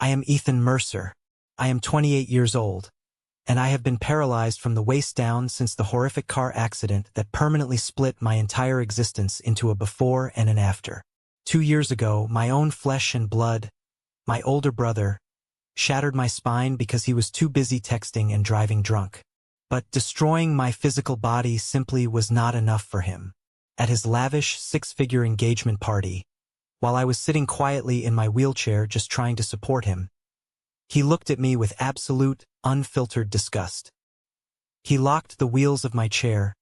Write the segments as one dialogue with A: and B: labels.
A: I am Ethan Mercer. I am 28 years old, and I have been paralyzed from the waist down since the horrific car accident that permanently split my entire existence into a before and an after. 2 years ago, my own flesh and blood, my older brother, shattered my spine because he was too busy texting and driving drunk. But destroying my physical body simply was not enough for him. At his lavish six-figure engagement party, while I was sitting quietly in my wheelchair just trying to support him, he looked at me with absolute, unfiltered disgust. He locked the wheels of my chair,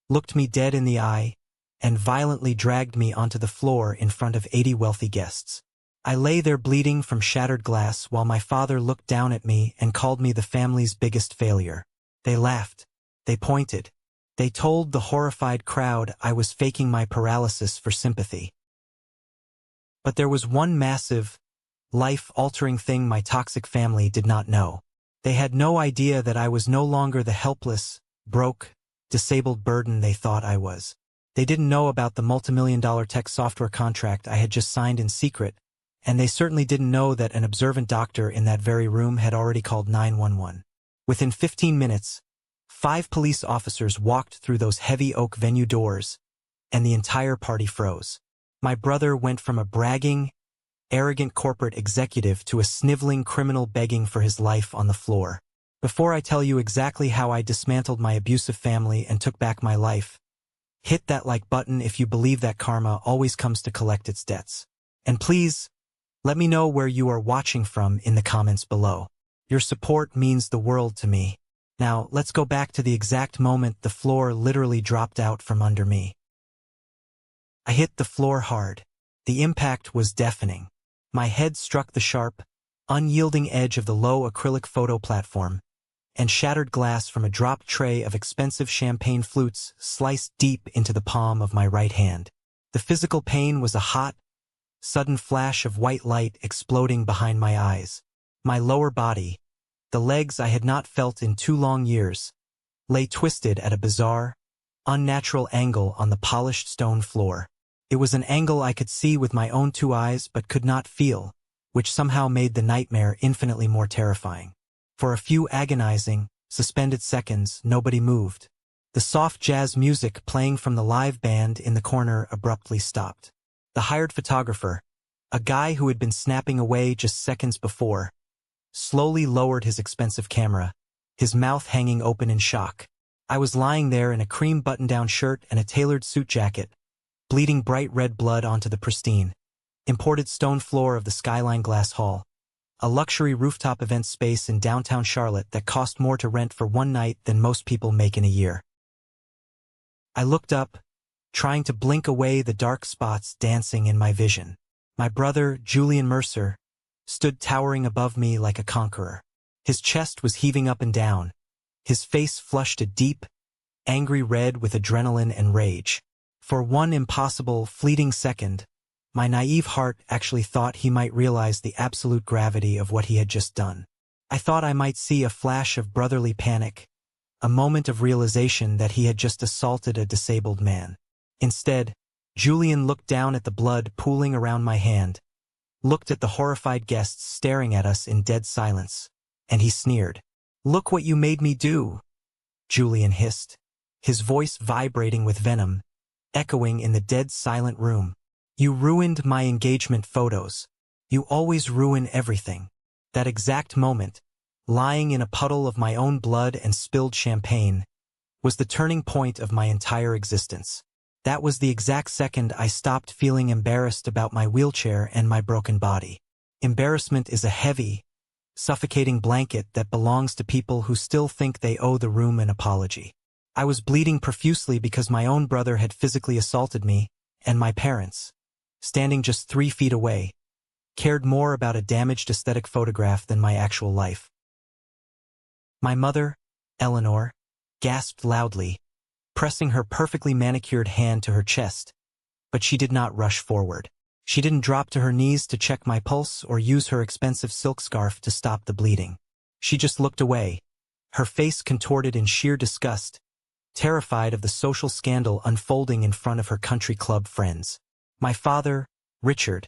A: looked me dead in the eye, and violently dragged me onto the floor in front of 80 wealthy guests. I lay there bleeding from shattered glass while my father looked down at me and called me the family's biggest failure. They laughed. They pointed. They told the horrified crowd I was faking my paralysis for sympathy. But there was one massive, life-altering thing my toxic family did not know. They had no idea that I was no longer the helpless, broke, disabled burden they thought I was. They didn't know about the multimillion-dollar tech software contract I had just signed in secret, and they certainly didn't know that an observant doctor in that very room had already called 911. Within 15 minutes, 5 police officers walked through those heavy oak venue doors, and the entire party froze. My brother went from a bragging, arrogant corporate executive to a sniveling criminal begging for his life on the floor. Before I tell you exactly how I dismantled my abusive family and took back my life, hit that like button if you believe that karma always comes to collect its debts. And please, let me know where you are watching from in the comments below. Your support means the world to me. Now, let's go back to the exact moment the floor literally dropped out from under me. I hit the floor hard. The impact was deafening. My head struck the sharp, unyielding edge of the low acrylic photo platform, and shattered glass from a dropped tray of expensive champagne flutes sliced deep into the palm of my right hand. The physical pain was a hot, sudden flash of white light exploding behind my eyes. My lower body, the legs I had not felt in 2 long years, lay twisted at a bizarre, unnatural angle on the polished stone floor. It was an angle I could see with my own 2 eyes but could not feel, which somehow made the nightmare infinitely more terrifying. For a few agonizing, suspended seconds, nobody moved. The soft jazz music playing from the live band in the corner abruptly stopped. The hired photographer, a guy who had been snapping away just seconds before, slowly lowered his expensive camera, his mouth hanging open in shock. I was lying there in a cream button-down shirt and a tailored suit jacket, bleeding bright red blood onto the pristine, imported stone floor of the Skyline Glass Hall, a luxury rooftop event space in downtown Charlotte that cost more to rent for one night than most people make in a year. I looked up, trying to blink away the dark spots dancing in my vision. My brother, Julian Mercer, stood towering above me like a conqueror. His chest was heaving up and down, his face flushed a deep, angry red with adrenaline and rage. For one impossible, fleeting second, my naive heart actually thought he might realize the absolute gravity of what he had just done. I thought I might see a flash of brotherly panic, a moment of realization that he had just assaulted a disabled man. Instead, Julian looked down at the blood pooling around my hand, looked at the horrified guests staring at us in dead silence, and he sneered. "Look what you made me do," Julian hissed, his voice vibrating with venom, echoing in the dead silent room. "You ruined my engagement photos. You always ruin everything." That exact moment, lying in a puddle of my own blood and spilled champagne, was the turning point of my entire existence. That was the exact second I stopped feeling embarrassed about my wheelchair and my broken body. Embarrassment is a heavy, suffocating blanket that belongs to people who still think they owe the room an apology. I was bleeding profusely because my own brother had physically assaulted me, and my parents, standing just 3 feet away, cared more about a damaged aesthetic photograph than my actual life. My mother, Eleanor, gasped loudly, pressing her perfectly manicured hand to her chest, but she did not rush forward. She didn't drop to her knees to check my pulse or use her expensive silk scarf to stop the bleeding. She just looked away, her face contorted in sheer disgust, terrified of the social scandal unfolding in front of her country club friends. My father, Richard,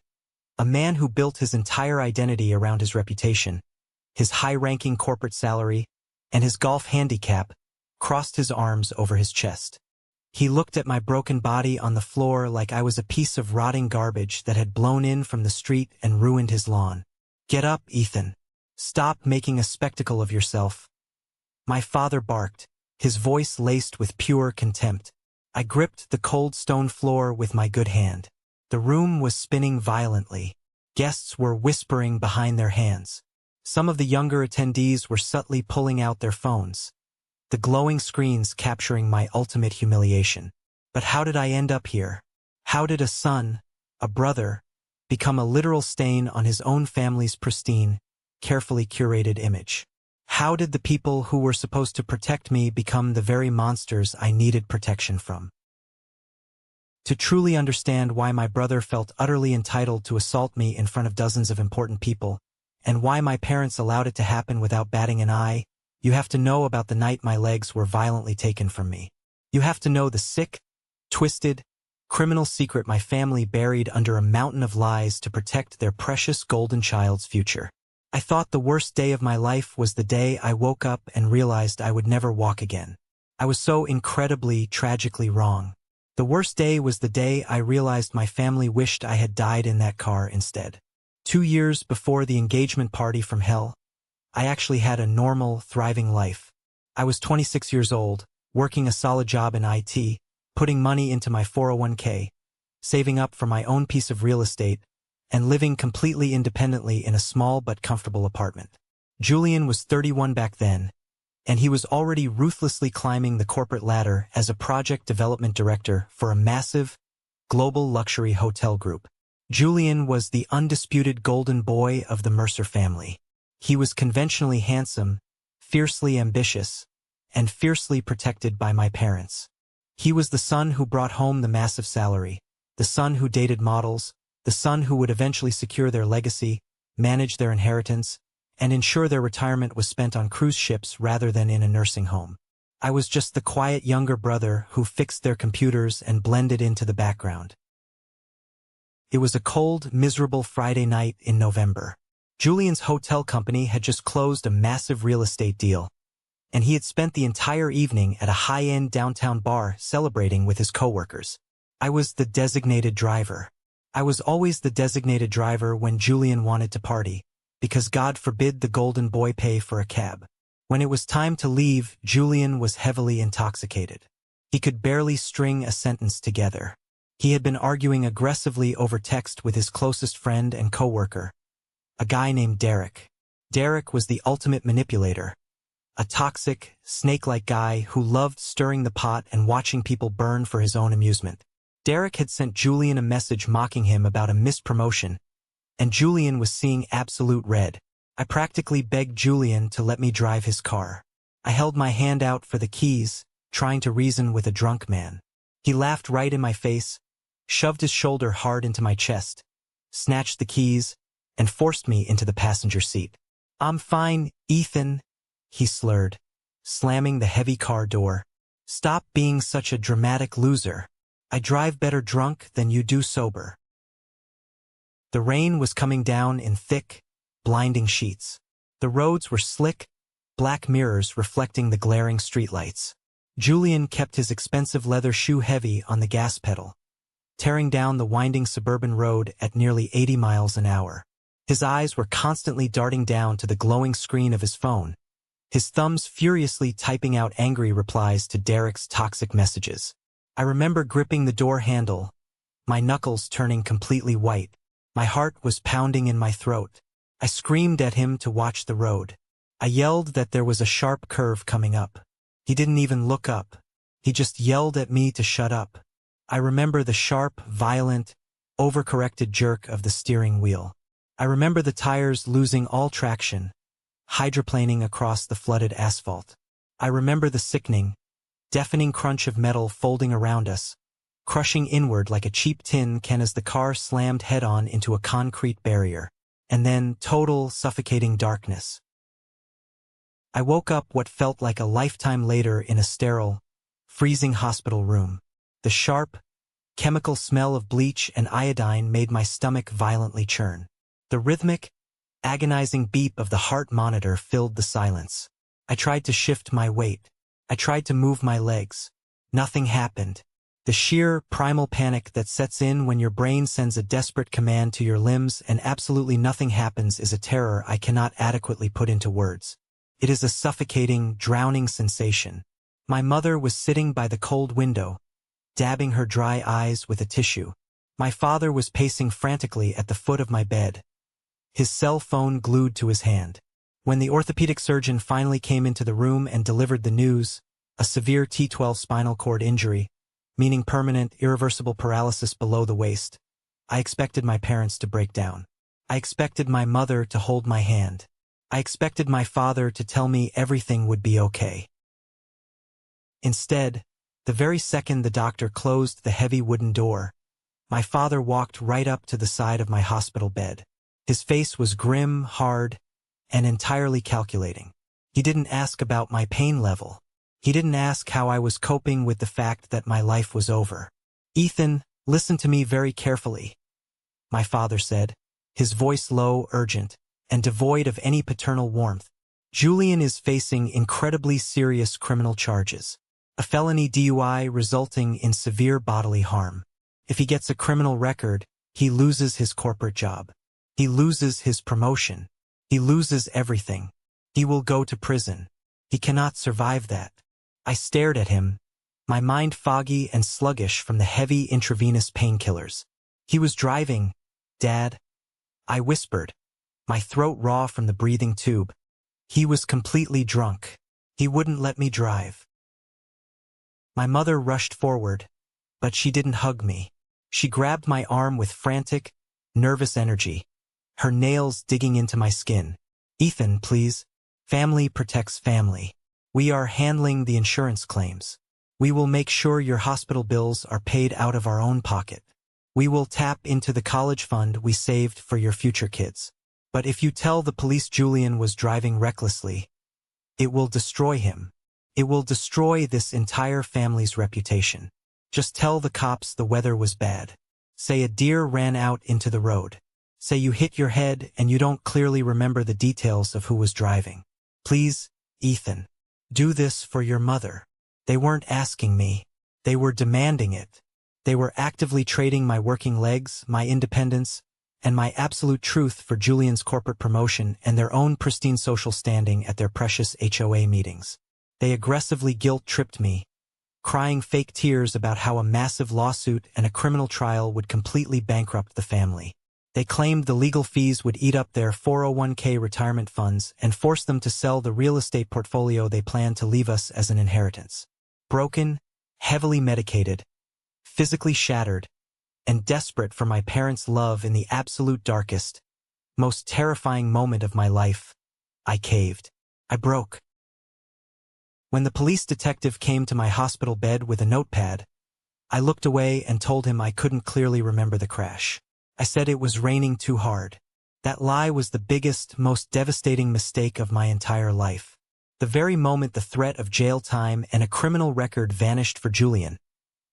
A: A man who built his entire identity around his reputation, his high-ranking corporate salary, and his golf handicap, crossed his arms over his chest. He looked at my broken body on the floor like I was a piece of rotting garbage that had blown in from the street and ruined his lawn. "Get up, Ethan. Stop making a spectacle of yourself." My father barked, his voice laced with pure contempt. I gripped the cold stone floor with my good hand. The room was spinning violently. Guests were whispering behind their hands. Some of the younger attendees were subtly pulling out their phones, the glowing screens capturing my ultimate humiliation. But how did I end up here? How did a son, a brother, become a literal stain on his own family's pristine, carefully curated image? How did the people who were supposed to protect me become the very monsters I needed protection from? To truly understand why my brother felt utterly entitled to assault me in front of dozens of important people, and why my parents allowed it to happen without batting an eye, you have to know about the night my legs were violently taken from me. You have to know the sick, twisted, criminal secret my family buried under a mountain of lies to protect their precious golden child's future. I thought the worst day of my life was the day I woke up and realized I would never walk again. I was so incredibly, tragically wrong. The worst day was the day I realized my family wished I had died in that car instead. 2 years before the engagement party from hell, I actually had a normal, thriving life. I was 26 years old, working a solid job in IT, putting money into my 401k, saving up for my own piece of real estate, and living completely independently in a small but comfortable apartment. Julian was 31 back then, and he was already ruthlessly climbing the corporate ladder as a project development director for a massive, global luxury hotel group. Julian was the undisputed golden boy of the Mercer family. He was conventionally handsome, fiercely ambitious, and fiercely protected by my parents. He was the son who brought home the massive salary, the son who dated models, the son who would eventually secure their legacy, manage their inheritance, and ensure their retirement was spent on cruise ships rather than in a nursing home. I was just the quiet younger brother who fixed their computers and blended into the background. It was a cold, miserable Friday night in November. Julian's hotel company had just closed a massive real estate deal, and he had spent the entire evening at a high-end downtown bar celebrating with his coworkers. I was the designated driver. I was always the designated driver when Julian wanted to party, because God forbid the golden boy pay for a cab. When it was time to leave, Julian was heavily intoxicated. He could barely string a sentence together. He had been arguing aggressively over text with his closest friend and coworker, a guy named Derek. Derek was the ultimate manipulator, a toxic, snake-like guy who loved stirring the pot and watching people burn for his own amusement. Derek had sent Julian a message mocking him about a missed promotion, and Julian was seeing absolute red. I practically begged Julian to let me drive his car. I held my hand out for the keys, trying to reason with a drunk man. He laughed right in my face, shoved his shoulder hard into my chest, snatched the keys, and forced me into the passenger seat. "I'm fine, Ethan," he slurred, slamming the heavy car door. "Stop being such a dramatic loser. I drive better drunk than you do sober." The rain was coming down in thick, blinding sheets. The roads were slick, black mirrors reflecting the glaring streetlights. Julian kept his expensive leather shoe heavy on the gas pedal, tearing down the winding suburban road at nearly 80 miles an hour. His eyes were constantly darting down to the glowing screen of his phone, his thumbs furiously typing out angry replies to Derek's toxic messages. I remember gripping the door handle, my knuckles turning completely white. My heart was pounding in my throat. I screamed at him to watch the road. I yelled that there was a sharp curve coming up. He didn't even look up. He just yelled at me to shut up. I remember the sharp, violent, overcorrected jerk of the steering wheel. I remember the tires losing all traction, hydroplaning across the flooded asphalt. I remember the sickening, deafening crunch of metal folding around us, crushing inward like a cheap tin can as the car slammed head-on into a concrete barrier. And then total, suffocating darkness. I woke up what felt like a lifetime later in a sterile, freezing hospital room. The sharp, chemical smell of bleach and iodine made my stomach violently churn. The rhythmic, agonizing beep of the heart monitor filled the silence. I tried to shift my weight. I tried to move my legs. Nothing happened. The sheer, primal panic that sets in when your brain sends a desperate command to your limbs and absolutely nothing happens is a terror I cannot adequately put into words. It is a suffocating, drowning sensation. My mother was sitting by the cold window, dabbing her dry eyes with a tissue. My father was pacing frantically at the foot of my bed, his cell phone glued to his hand. When the orthopedic surgeon finally came into the room and delivered the news, a severe T12 spinal cord injury, meaning permanent, irreversible paralysis below the waist, I expected my parents to break down. I expected my mother to hold my hand. I expected my father to tell me everything would be okay. Instead, the very second the doctor closed the heavy wooden door, my father walked right up to the side of my hospital bed. His face was grim, hard, and entirely calculating. He didn't ask about my pain level. He didn't ask how I was coping with the fact that my life was over. "Ethan, listen to me very carefully," my father said, his voice low, urgent, and devoid of any paternal warmth. "Julian is facing incredibly serious criminal charges. A felony DUI resulting in severe bodily harm. If he gets a criminal record, he loses his corporate job. He loses his promotion. He loses everything. He will go to prison. He cannot survive that." I stared at him, my mind foggy and sluggish from the heavy intravenous painkillers. "He was driving, Dad," I whispered, my throat raw from the breathing tube. "He was completely drunk. He wouldn't let me drive." My mother rushed forward, but she didn't hug me. She grabbed my arm with frantic, nervous energy, her nails digging into my skin. "Ethan, please. Family protects family. We are handling the insurance claims. We will make sure your hospital bills are paid out of our own pocket. We will tap into the college fund we saved for your future kids. But if you tell the police Julian was driving recklessly, it will destroy him. It will destroy this entire family's reputation. Just tell the cops the weather was bad. Say a deer ran out into the road. Say you hit your head and you don't clearly remember the details of who was driving. Please, Ethan. Do this for your mother." They weren't asking me. They were demanding it. They were actively trading my working legs, my independence, and my absolute truth for Julian's corporate promotion and their own pristine social standing at their precious HOA meetings. They aggressively guilt-tripped me, crying fake tears about how a massive lawsuit and a criminal trial would completely bankrupt the family. They claimed the legal fees would eat up their 401k retirement funds and force them to sell the real estate portfolio they planned to leave us as an inheritance. Broken, heavily medicated, physically shattered, and desperate for my parents' love in the absolute darkest, most terrifying moment of my life, I caved. I broke. When the police detective came to my hospital bed with a notepad, I looked away and told him I couldn't clearly remember the crash. I said it was raining too hard. That lie was the biggest, most devastating mistake of my entire life. The very moment the threat of jail time and a criminal record vanished for Julian,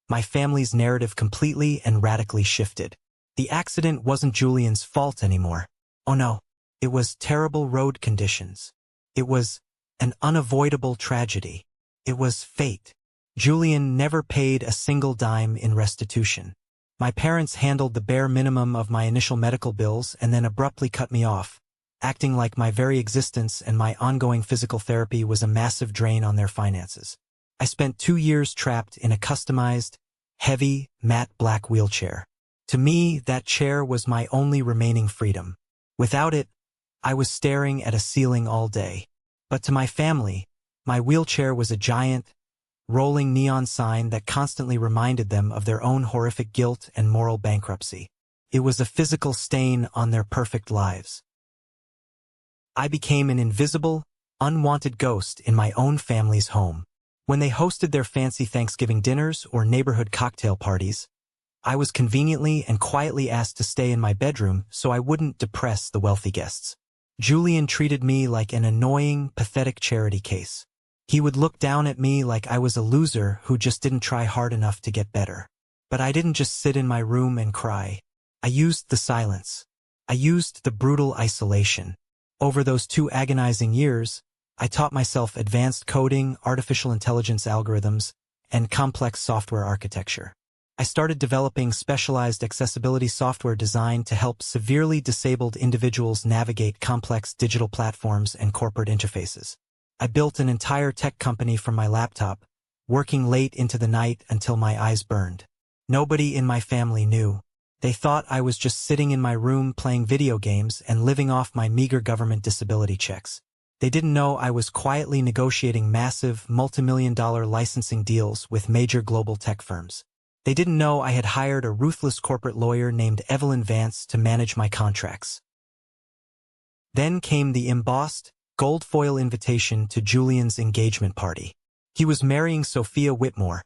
A: my family's narrative completely and radically shifted. The accident wasn't Julian's fault anymore. Oh no, it was terrible road conditions. It was an unavoidable tragedy. It was fate. Julian never paid a single dime in restitution. My parents handled the bare minimum of my initial medical bills and then abruptly cut me off, acting like my very existence and my ongoing physical therapy was a massive drain on their finances. I spent 2 years trapped in a customized, heavy, matte black wheelchair. To me, that chair was my only remaining freedom. Without it, I was staring at a ceiling all day. But to my family, my wheelchair was a giant, rolling neon sign that constantly reminded them of their own horrific guilt and moral bankruptcy. It was a physical stain on their perfect lives. I became an invisible, unwanted ghost in my own family's home. When they hosted their fancy Thanksgiving dinners or neighborhood cocktail parties, I was conveniently and quietly asked to stay in my bedroom so I wouldn't depress the wealthy guests. Julian treated me like an annoying, pathetic charity case. He would look down at me like I was a loser who just didn't try hard enough to get better. But I didn't just sit in my room and cry. I used the silence. I used the brutal isolation. Over those 2 agonizing years, I taught myself advanced coding, artificial intelligence algorithms, and complex software architecture. I started developing specialized accessibility software designed to help severely disabled individuals navigate complex digital platforms and corporate interfaces. I built an entire tech company from my laptop, working late into the night until my eyes burned. Nobody in my family knew. They thought I was just sitting in my room playing video games and living off my meager government disability checks. They didn't know I was quietly negotiating massive, multi-million-dollar licensing deals with major global tech firms. They didn't know I had hired a ruthless corporate lawyer named Evelyn Vance to manage my contracts. Then came the embossed, gold foil invitation to Julian's engagement party. He was marrying Sophia Whitmore,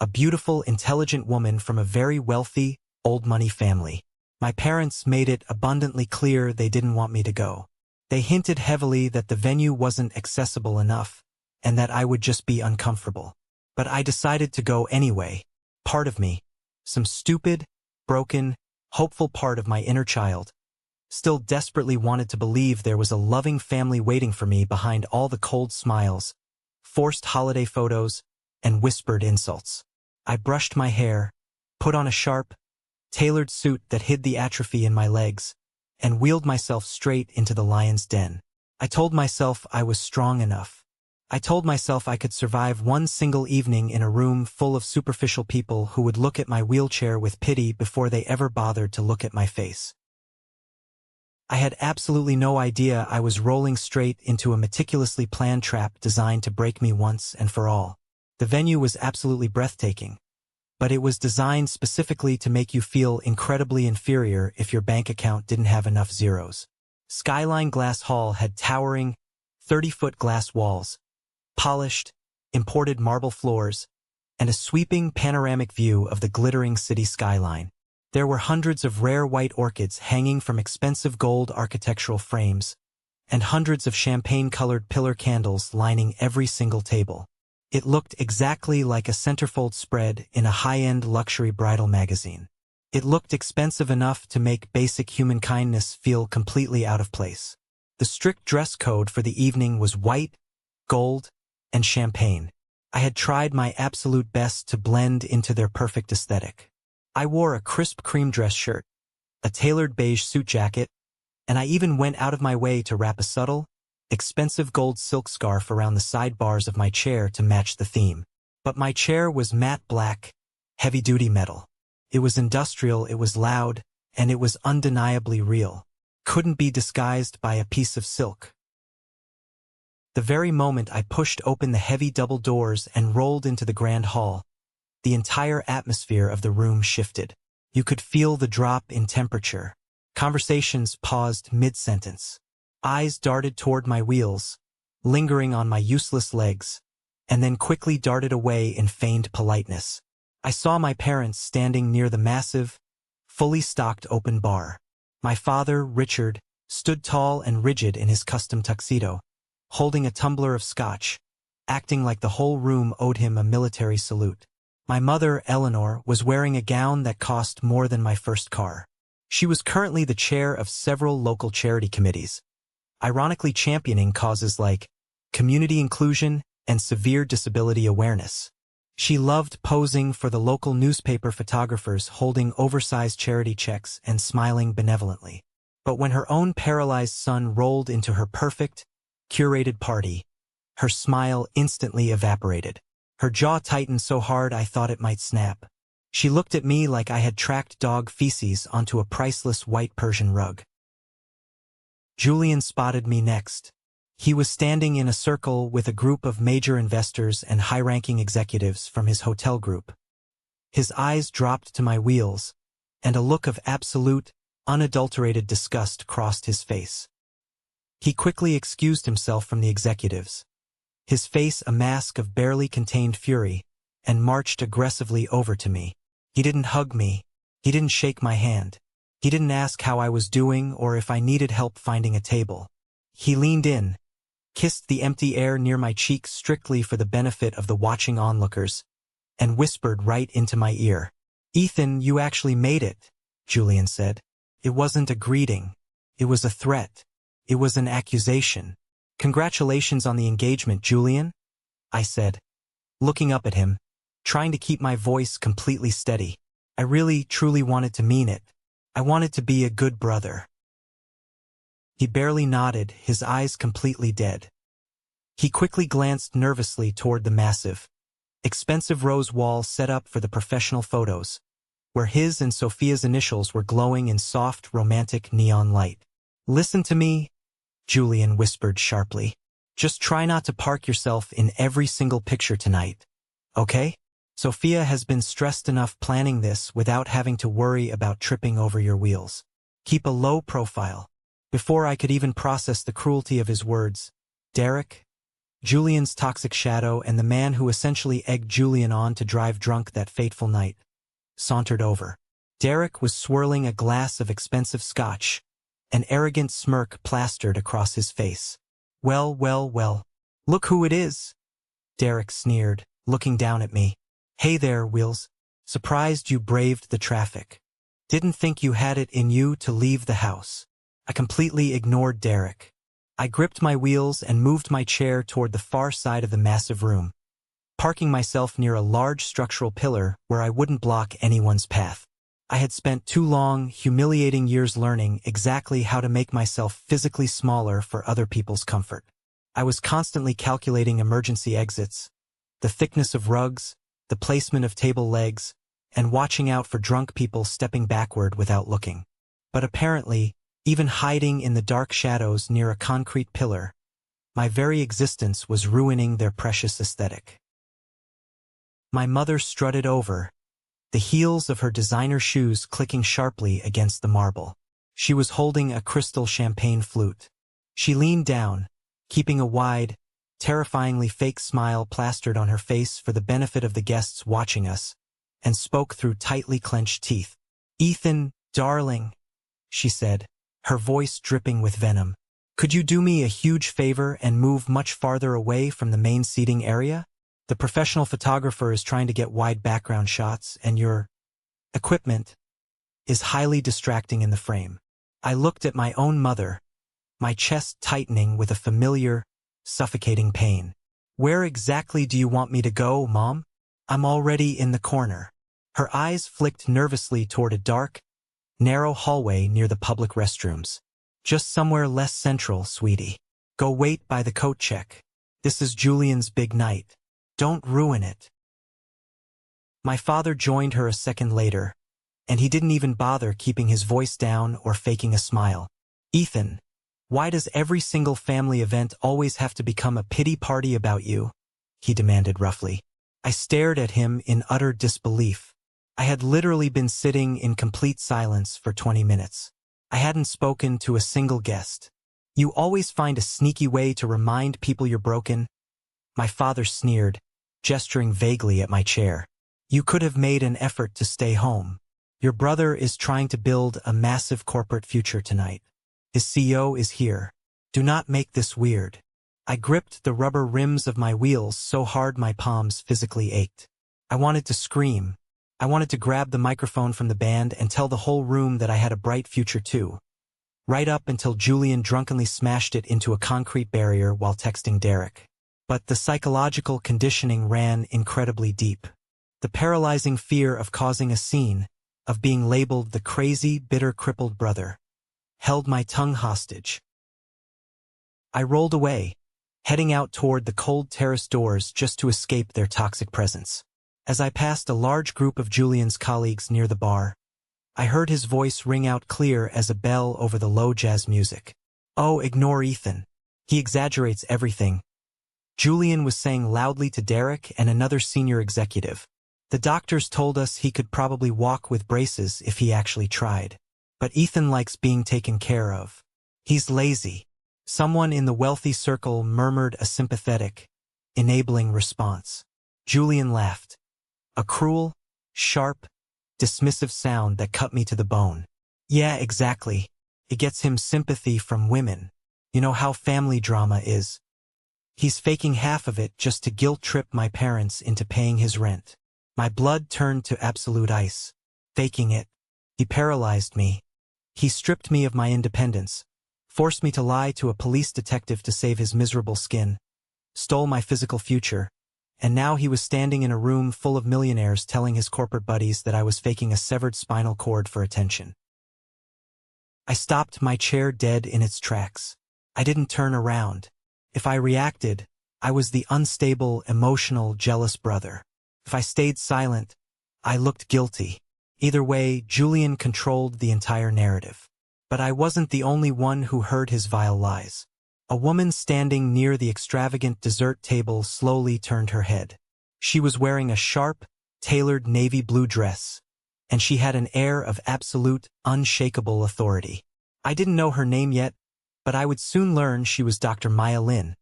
A: a beautiful, intelligent woman from a very wealthy, old-money family. My parents made it abundantly clear they didn't want me to go. They hinted heavily that the venue wasn't accessible enough, and that I would just be uncomfortable. But I decided to go anyway. Part of me, some stupid, broken, hopeful part of my inner child, still desperately wanted to believe there was a loving family waiting for me behind all the cold smiles, forced holiday photos, and whispered insults. I brushed my hair, put on a sharp, tailored suit that hid the atrophy in my legs, and wheeled myself straight into the lion's den. I told myself I was strong enough. I told myself I could survive one single evening in a room full of superficial people who would look at my wheelchair with pity before they ever bothered to look at my face. I had absolutely no idea I was rolling straight into a meticulously planned trap designed to break me once and for all. The venue was absolutely breathtaking, but it was designed specifically to make you feel incredibly inferior if your bank account didn't have enough zeros. Skyline Glass Hall had towering, 30-foot glass walls, polished, imported marble floors, and a sweeping panoramic view of the glittering city skyline. There were hundreds of rare white orchids hanging from expensive gold architectural frames, and hundreds of champagne-colored pillar candles lining every single table. It looked exactly like a centerfold spread in a high-end luxury bridal magazine. It looked expensive enough to make basic human kindness feel completely out of place. The strict dress code for the evening was white, gold, and champagne. I had tried my absolute best to blend into their perfect aesthetic. I wore a crisp cream dress shirt, a tailored beige suit jacket, and I even went out of my way to wrap a subtle, expensive gold silk scarf around the sidebars of my chair to match the theme. But my chair was matte black, heavy-duty metal. It was industrial, it was loud, and it was undeniably real. Couldn't be disguised by a piece of silk. The very moment I pushed open the heavy double doors and rolled into the grand hall, the entire atmosphere of the room shifted. You could feel the drop in temperature. Conversations paused mid-sentence. Eyes darted toward my wheels, lingering on my useless legs, and then quickly darted away in feigned politeness. I saw my parents standing near the massive, fully stocked open bar. My father, Richard, stood tall and rigid in his custom tuxedo, holding a tumbler of scotch, acting like the whole room owed him a military salute. My mother, Eleanor, was wearing a gown that cost more than my first car. She was currently the chair of several local charity committees, ironically championing causes like community inclusion and severe disability awareness. She loved posing for the local newspaper photographers, holding oversized charity checks and smiling benevolently. But when her own paralyzed son rolled into her perfect, curated party, her smile instantly evaporated. Her jaw tightened so hard I thought it might snap. She looked at me like I had tracked dog feces onto a priceless white Persian rug. Julian spotted me next. He was standing in a circle with a group of major investors and high-ranking executives from his hotel group. His eyes dropped to my wheels, and a look of absolute, unadulterated disgust crossed his face. He quickly excused himself from the executives, his face a mask of barely contained fury, and marched aggressively over to me. He didn't hug me. He didn't shake my hand. He didn't ask how I was doing or if I needed help finding a table. He leaned in, kissed the empty air near my cheeks strictly for the benefit of the watching onlookers, and whispered right into my ear, "Ethan, you actually made it," Julian said. It wasn't a greeting. It was a threat. It was an accusation. "Congratulations on the engagement, Julian," I said, looking up at him, trying to keep my voice completely steady. I really, truly wanted to mean it. I wanted to be a good brother. He barely nodded, his eyes completely dead. He quickly glanced nervously toward the massive, expensive rose wall set up for the professional photos, where his and Sophia's initials were glowing in soft, romantic neon light. "Listen to me," Julian whispered sharply. "Just try not to park yourself in every single picture tonight, okay? Sophia has been stressed enough planning this without having to worry about tripping over your wheels. Keep a low profile." Before I could even process the cruelty of his words, Derek, Julian's toxic shadow and the man who essentially egged Julian on to drive drunk that fateful night, sauntered over. Derek was swirling a glass of expensive scotch, an arrogant smirk plastered across his face. "Well, well, well. Look who it is," Derek sneered, looking down at me. "Hey there, Wheels. Surprised you braved the traffic. Didn't think you had it in you to leave the house." I completely ignored Derek. I gripped my wheels and moved my chair toward the far side of the massive room, parking myself near a large structural pillar where I wouldn't block anyone's path. I had spent 2 long, humiliating years learning exactly how to make myself physically smaller for other people's comfort. I was constantly calculating emergency exits, the thickness of rugs, the placement of table legs, and watching out for drunk people stepping backward without looking. But apparently, even hiding in the dark shadows near a concrete pillar, my very existence was ruining their precious aesthetic. My mother strutted over, the heels of her designer shoes clicking sharply against the marble. She was holding a crystal champagne flute. She leaned down, keeping a wide, terrifyingly fake smile plastered on her face for the benefit of the guests watching us, and spoke through tightly clenched teeth. "Ethan, darling," she said, her voice dripping with venom. "Could you do me a huge favor and move much farther away from the main seating area? The professional photographer is trying to get wide background shots, and your equipment is highly distracting in the frame." I looked at my own mother, my chest tightening with a familiar, suffocating pain. "Where exactly do you want me to go, Mom? I'm already in the corner." Her eyes flicked nervously toward a dark, narrow hallway near the public restrooms. "Just somewhere less central, sweetie. Go wait by the coat check. This is Julian's big night. Don't ruin it." My father joined her a second later, and he didn't even bother keeping his voice down or faking a smile. "Ethan, why does every single family event always have to become a pity party about you?" he demanded roughly. I stared at him in utter disbelief. I had literally been sitting in complete silence for 20 minutes. I hadn't spoken to a single guest. "You always find a sneaky way to remind people you're broken," my father sneered, gesturing vaguely at my chair. "You could have made an effort to stay home. Your brother is trying to build a massive corporate future tonight. His CEO is here. Do not make this weird." I gripped the rubber rims of my wheels so hard my palms physically ached. I wanted to scream. I wanted to grab the microphone from the band and tell the whole room that I had a bright future too, right up until Julian drunkenly smashed it into a concrete barrier while texting Derek. But the psychological conditioning ran incredibly deep. The paralyzing fear of causing a scene, of being labeled the crazy, bitter, crippled brother, held my tongue hostage. I rolled away, heading out toward the cold terrace doors just to escape their toxic presence. As I passed a large group of Julian's colleagues near the bar, I heard his voice ring out clear as a bell over the low jazz music. "Oh, ignore Ethan. He exaggerates everything," Julian was saying loudly to Derek and another senior executive. "The doctors told us he could probably walk with braces if he actually tried. But Ethan likes being taken care of. He's lazy." Someone in the wealthy circle murmured a sympathetic, enabling response. Julian laughed. A cruel, sharp, dismissive sound that cut me to the bone. "Yeah, exactly. It gets him sympathy from women. You know how family drama is. He's faking half of it just to guilt-trip my parents into paying his rent." My blood turned to absolute ice. faking it. He paralyzed me. He stripped me of my independence, forced me to lie to a police detective to save his miserable skin, stole my physical future, and now he was standing in a room full of millionaires telling his corporate buddies that I was faking a severed spinal cord for attention. I stopped my chair dead in its tracks. I didn't turn around. If I reacted, I was the unstable, emotional, jealous brother. If I stayed silent, I looked guilty. Either way, Julian controlled the entire narrative. But I wasn't the only one who heard his vile lies. A woman standing near the extravagant dessert table slowly turned her head. She was wearing a sharp, tailored navy blue dress, and she had an air of absolute, unshakable authority. I didn't know her name yet, but I would soon learn she was Dr. Maya Lin,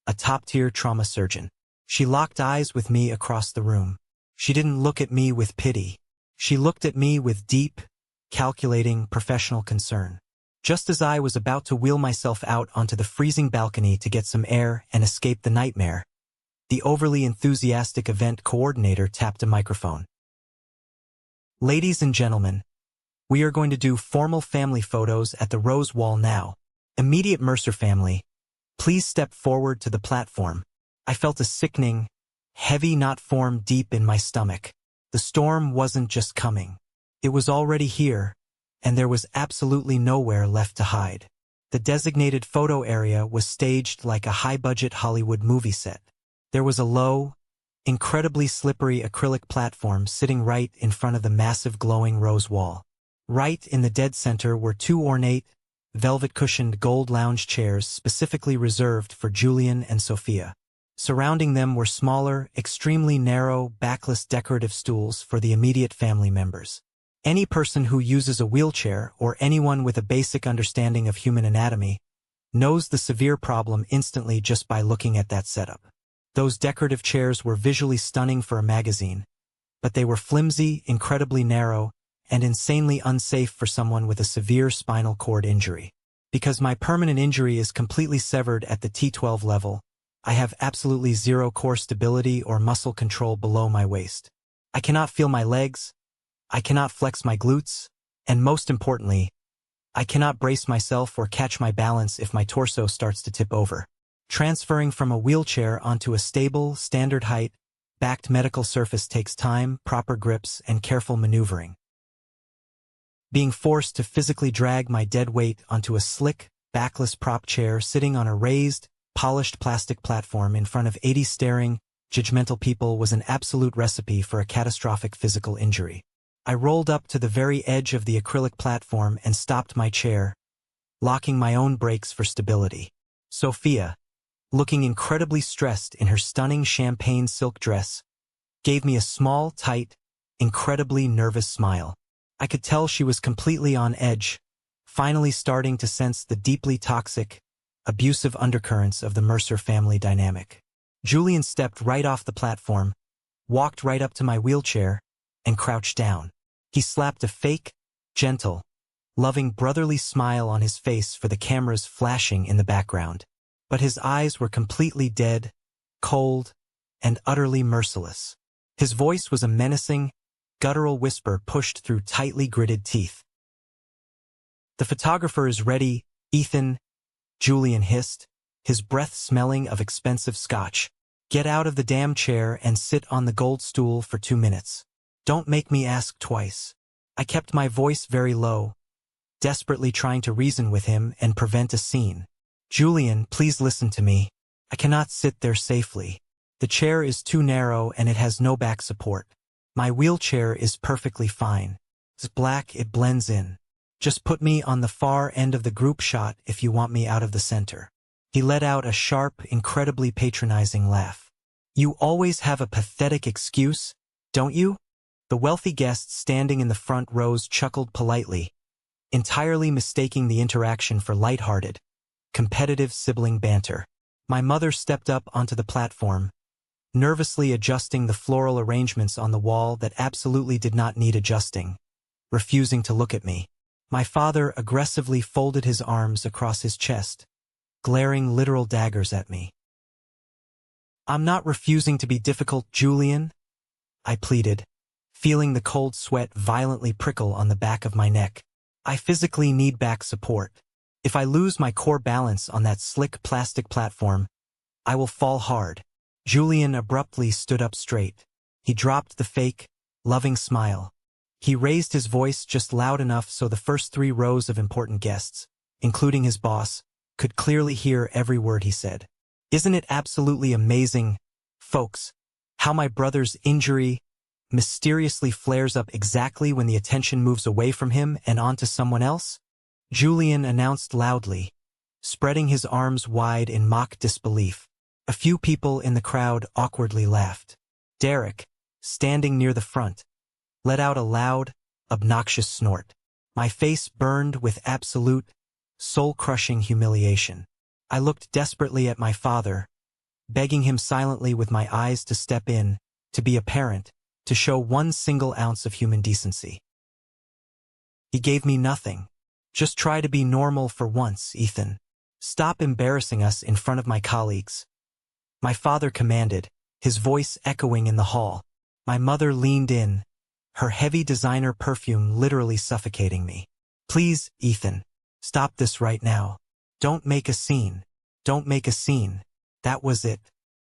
A: a top-tier trauma surgeon. She locked eyes with me across the room. She didn't look at me with pity. She looked at me with deep, calculating, professional concern. Just as I was about to wheel myself out onto the freezing balcony to get some air and escape the nightmare, the overly enthusiastic event coordinator tapped a microphone. "Ladies and gentlemen, we are going to do formal family photos at the Rose Wall now. Immediate Mercer family, please step forward to the platform." I felt a sickening, heavy knot form deep in my stomach. The storm wasn't just coming. It was already here, and there was absolutely nowhere left to hide. The designated photo area was staged like a high-budget Hollywood movie set. There was a low, incredibly slippery acrylic platform sitting right in front of the massive glowing rose wall. Right in the dead center were two ornate, velvet-cushioned gold lounge chairs specifically reserved for Julian and Sophia. Surrounding them were smaller, extremely narrow, backless decorative stools for the immediate family members. Any person who uses a wheelchair or anyone with a basic understanding of human anatomy knows the severe problem instantly just by looking at that setup. Those decorative chairs were visually stunning for a magazine, but they were flimsy, incredibly narrow, and insanely unsafe for someone with a severe spinal cord injury. Because my permanent injury is completely severed at the T12 level, I have absolutely zero core stability or muscle control below my waist. I cannot feel my legs, I cannot flex my glutes, and most importantly, I cannot brace myself or catch my balance if my torso starts to tip over. Transferring from a wheelchair onto a stable, standard height, backed medical surface takes time, proper grips, and careful maneuvering. Being forced to physically drag my dead weight onto a slick, backless prop chair sitting on a raised, polished plastic platform in front of 80 staring, judgmental people was an absolute recipe for a catastrophic physical injury. I rolled up to the very edge of the acrylic platform and stopped my chair, locking my own brakes for stability. Sophia, looking incredibly stressed in her stunning champagne silk dress, gave me a small, tight, incredibly nervous smile. I could tell she was completely on edge, finally starting to sense the deeply toxic, abusive undercurrents of the Mercer family dynamic. Julian stepped right off the platform, walked right up to my wheelchair, and crouched down. He slapped a fake, gentle, loving brotherly smile on his face for the cameras flashing in the background. But his eyes were completely dead, cold, and utterly merciless. His voice was a menacing, guttural whisper pushed through tightly gritted teeth. "The photographer is ready, Ethan," Julian hissed, his breath smelling of expensive scotch. "Get out of the damn chair and sit on the gold stool for 2 minutes. Don't make me ask twice." I kept my voice very low, desperately trying to reason with him and prevent a scene. "Julian, please listen to me. I cannot sit there safely. The chair is too narrow and it has no back support. My wheelchair is perfectly fine. It's black, it blends in. Just put me on the far end of the group shot if you want me out of the center." He let out a sharp, incredibly patronizing laugh. "You always have a pathetic excuse, don't you?" The wealthy guest standing in the front rows chuckled politely, entirely mistaking the interaction for lighthearted, competitive sibling banter. My mother stepped up onto the platform, nervously adjusting the floral arrangements on the wall that absolutely did not need adjusting, refusing to look at me. My father aggressively folded his arms across his chest, glaring literal daggers at me. "I'm not refusing to be difficult, Julian," I pleaded, feeling the cold sweat violently prickle on the back of my neck. I physically need back support. If I lose my core balance on that slick plastic platform, I will fall hard. Julian abruptly stood up straight. He dropped the fake, loving smile. He raised his voice just loud enough so the first 3 rows of important guests, including his boss, could clearly hear every word he said. Isn't it absolutely amazing, folks, how my brother's injury mysteriously flares up exactly when the attention moves away from him and onto someone else? Julian announced loudly, spreading his arms wide in mock disbelief. A few people in the crowd awkwardly laughed. Derek, standing near the front, let out a loud, obnoxious snort. My face burned with absolute, soul-crushing humiliation. I looked desperately at my father, begging him silently with my eyes to step in, to be a parent, to show 1 single ounce of human decency. He gave me nothing. Just try to be normal for once, Ethan. Stop embarrassing us in front of my colleagues. My father commanded, his voice echoing in the hall. My mother leaned in, her heavy designer perfume literally suffocating me. Please, Ethan, stop this right now. Don't make a scene. Don't make a scene. That was it.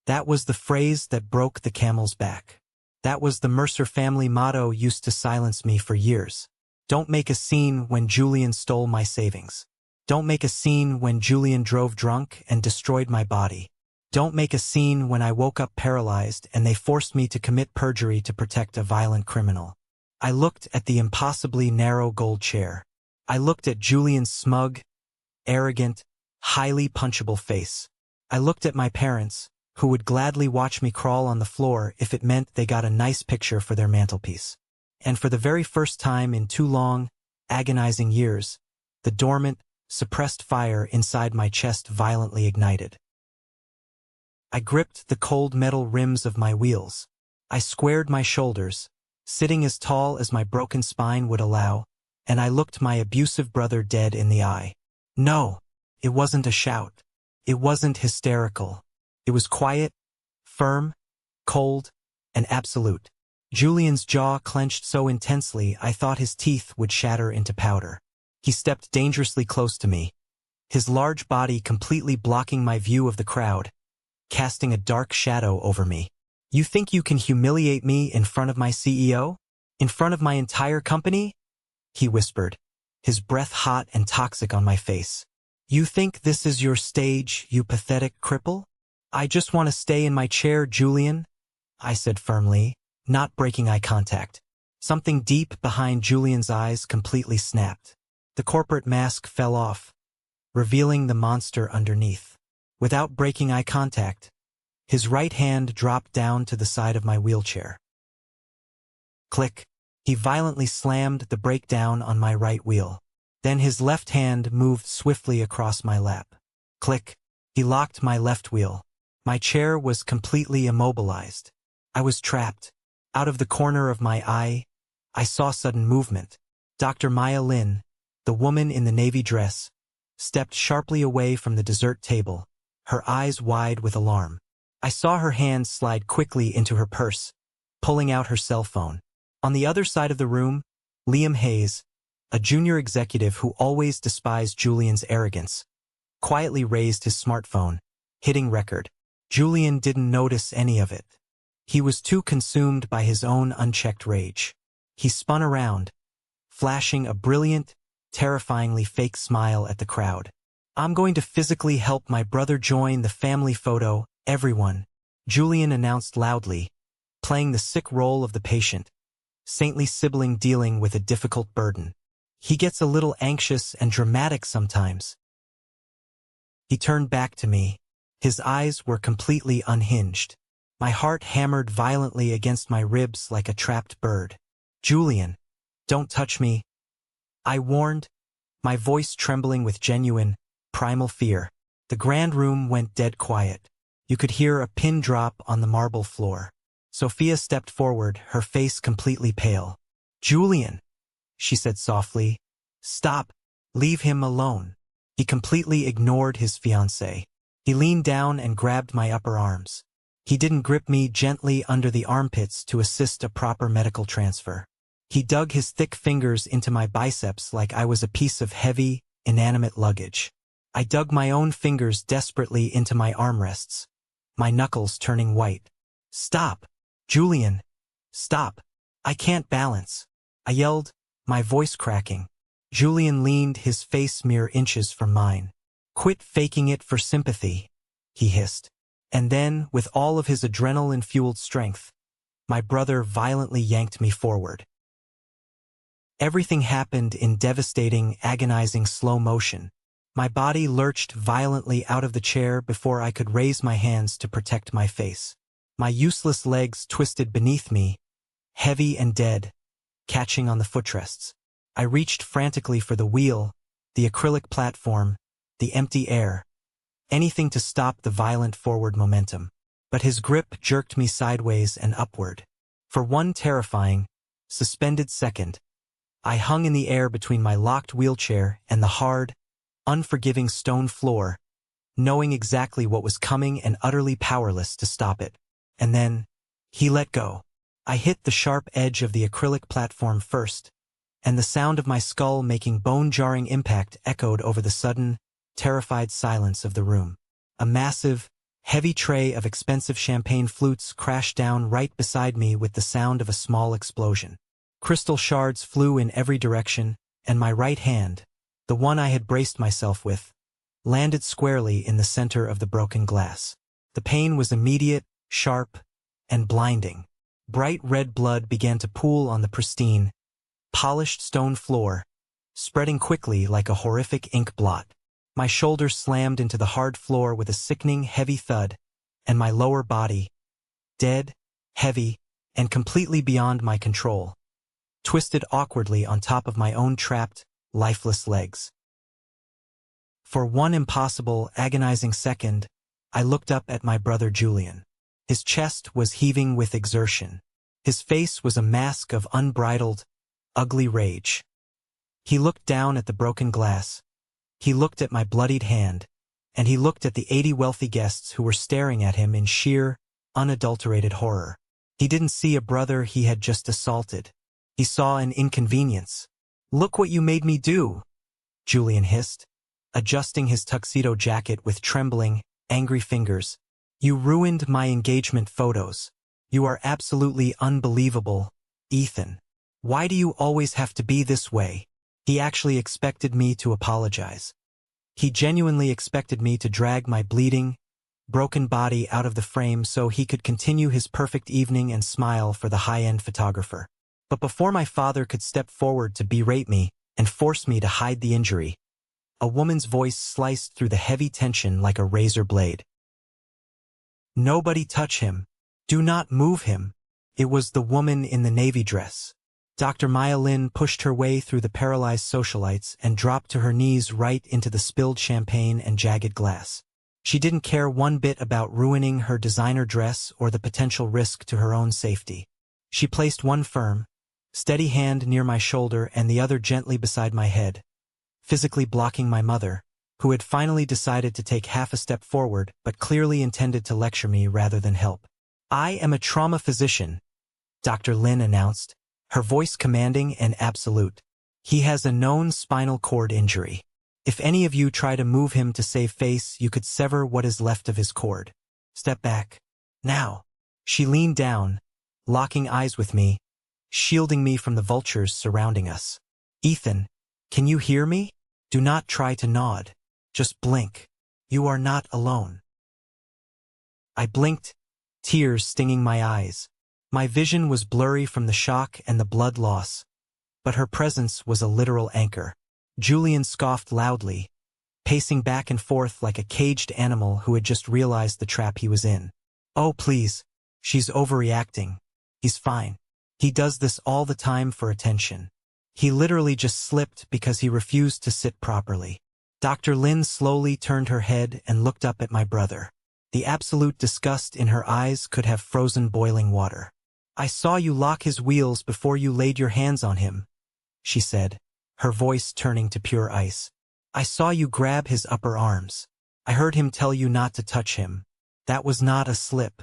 A: That was the phrase that broke the camel's back. That was the Mercer family motto used to silence me for years. Don't make a scene when Julian stole my savings. Don't make a scene when Julian drove drunk and destroyed my body. Don't make a scene when I woke up paralyzed and they forced me to commit perjury to protect a violent criminal. I looked at the impossibly narrow gold chair. I looked at Julian's smug, arrogant, highly punchable face. I looked at my parents, who would gladly watch me crawl on the floor if it meant they got a nice picture for their mantelpiece. And for the very first time in 2 long, agonizing years, the dormant, suppressed fire inside my chest violently ignited. I gripped the cold metal rims of my wheels. I squared my shoulders, sitting as tall as my broken spine would allow, and I looked my abusive brother dead in the eye. No, it wasn't a shout. It wasn't hysterical. It was quiet, firm, cold, and absolute. Julian's jaw clenched so intensely I thought his teeth would shatter into powder. He stepped dangerously close to me, his large body completely blocking my view of the crowd, casting a dark shadow over me. You think you can humiliate me in front of my CEO? In front of my entire company? He whispered, his breath hot and toxic on my face. You think this is your stage, you pathetic cripple? I just want to stay in my chair, Julian, I said firmly, not breaking eye contact. Something deep behind Julian's eyes completely snapped. The corporate mask fell off, revealing the monster underneath. Without breaking eye contact, his right hand dropped down to the side of my wheelchair. Click. He violently slammed the brake down on my right wheel. Then his left hand moved swiftly across my lap. Click. He locked my left wheel. My chair was completely immobilized. I was trapped. Out of the corner of my eye, I saw sudden movement. Dr. Maya Lin, the woman in the navy dress, stepped sharply away from the dessert table, her eyes wide with alarm. I saw her hand slide quickly into her purse, pulling out her cell phone. On the other side of the room, Liam Hayes, a junior executive who always despised Julian's arrogance, quietly raised his smartphone, hitting record. Julian didn't notice any of it. He was too consumed by his own unchecked rage. He spun around, flashing a brilliant, terrifyingly fake smile at the crowd. I'm going to physically help my brother join the family photo, everyone, Julian announced loudly, playing the sick role of the patient, saintly sibling dealing with a difficult burden. He gets a little anxious and dramatic sometimes. He turned back to me. His eyes were completely unhinged. My heart hammered violently against my ribs like a trapped bird. Julian, don't touch me, I warned, my voice trembling with genuine, primal fear. The grand room went dead quiet. You could hear a pin drop on the marble floor. Sophia stepped forward, her face completely pale. Julian, she said softly, stop, leave him alone. He completely ignored his fiancée. He leaned down and grabbed my upper arms. He didn't grip me gently under the armpits to assist a proper medical transfer. He dug his thick fingers into my biceps like I was a piece of heavy, inanimate luggage. I dug my own fingers desperately into my armrests, my knuckles turning white. "Stop! Julian! Stop! I can't balance!" I yelled, my voice cracking. Julian leaned, his face mere inches from mine. "Quit faking it for sympathy," he hissed. And then, with all of his adrenaline-fueled strength, my brother violently yanked me forward. Everything happened in devastating, agonizing slow motion. My body lurched violently out of the chair before I could raise my hands to protect my face. My useless legs twisted beneath me, heavy and dead, catching on the footrests. I reached frantically for the wheel, the acrylic platform, the empty air, anything to stop the violent forward momentum. But his grip jerked me sideways and upward. For one terrifying, suspended second, I hung in the air between my locked wheelchair and the hard, unforgiving stone floor, knowing exactly what was coming and utterly powerless to stop it. And then, he let go. I hit the sharp edge of the acrylic platform first, and the sound of my skull making bone-jarring impact echoed over the sudden, terrified silence of the room. A massive, heavy tray of expensive champagne flutes crashed down right beside me with the sound of a small explosion. Crystal shards flew in every direction, and my right hand, the one I had braced myself with, landed squarely in the center of the broken glass. The pain was immediate, sharp, and blinding. Bright red blood began to pool on the pristine, polished stone floor, spreading quickly like a horrific ink blot. My shoulders slammed into the hard floor with a sickening, heavy thud, and my lower body, dead, heavy, and completely beyond my control, twisted awkwardly on top of my own trapped, lifeless legs. For one impossible, agonizing second, I looked up at my brother Julian. His chest was heaving with exertion. His face was a mask of unbridled, ugly rage. He looked down at the broken glass. He looked at my bloodied hand, and he looked at the 80 wealthy guests who were staring at him in sheer, unadulterated horror. He didn't see a brother he had just assaulted. He saw an inconvenience. "Look what you made me do," Julian hissed, adjusting his tuxedo jacket with trembling, angry fingers. "You ruined my engagement photos. You are absolutely unbelievable, Ethan. Why do you always have to be this way?" He actually expected me to apologize. He genuinely expected me to drag my bleeding, broken body out of the frame so he could continue his perfect evening and smile for the high-end photographer. But before my father could step forward to berate me and force me to hide the injury, a woman's voice sliced through the heavy tension like a razor blade. "Nobody touch him. Do not move him." It was the woman in the navy dress. Dr. Maya Lin pushed her way through the paralyzed socialites and dropped to her knees right into the spilled champagne and jagged glass. She didn't care one bit about ruining her designer dress or the potential risk to her own safety. She placed one firm, steady hand near my shoulder and the other gently beside my head, physically blocking my mother, who had finally decided to take half a step forward but clearly intended to lecture me rather than help. "I am a trauma physician," Dr. Lin announced, her voice commanding and absolute. "He has a known spinal cord injury. If any of you try to move him to save face, you could sever what is left of his cord. Step back. Now." She leaned down, locking eyes with me, shielding me from the vultures surrounding us. "Ethan, can you hear me? Do not try to nod. Just blink. You are not alone." I blinked, tears stinging my eyes. My vision was blurry from the shock and the blood loss, but her presence was a literal anchor. Julian scoffed loudly, pacing back and forth like a caged animal who had just realized the trap he was in. "Oh, please. She's overreacting. He's fine. He does this all the time for attention. He literally just slipped because he refused to sit properly." Dr. Lin slowly turned her head and looked up at my brother. The absolute disgust in her eyes could have frozen boiling water. "I saw you lock his wheels before you laid your hands on him," she said, her voice turning to pure ice. "I saw you grab his upper arms. I heard him tell you not to touch him. That was not a slip.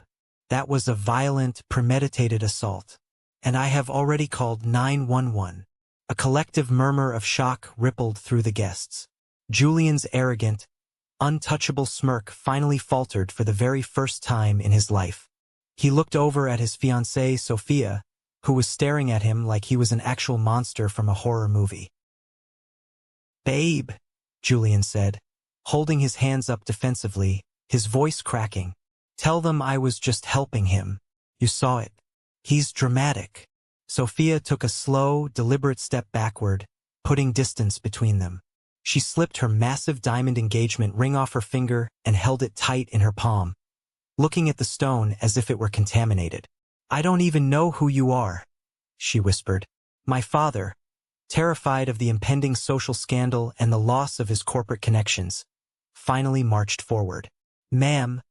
A: That was a violent, premeditated assault. And I have already called 911. A collective murmur of shock rippled through the guests. Julian's arrogant, untouchable smirk finally faltered for the very first time in his life. He looked over at his fiancée, Sophia, who was staring at him like he was an actual monster from a horror movie. "Babe," Julian said, holding his hands up defensively, his voice cracking. "Tell them I was just helping him. You saw it. He's dramatic." Sophia took a slow, deliberate step backward, putting distance between them. She slipped her massive diamond engagement ring off her finger and held it tight in her palm, looking at the stone as if it were contaminated. "I don't even know who you are," she whispered. My father, terrified of the impending social scandal and the loss of his corporate connections, finally marched forward. "Ma'am,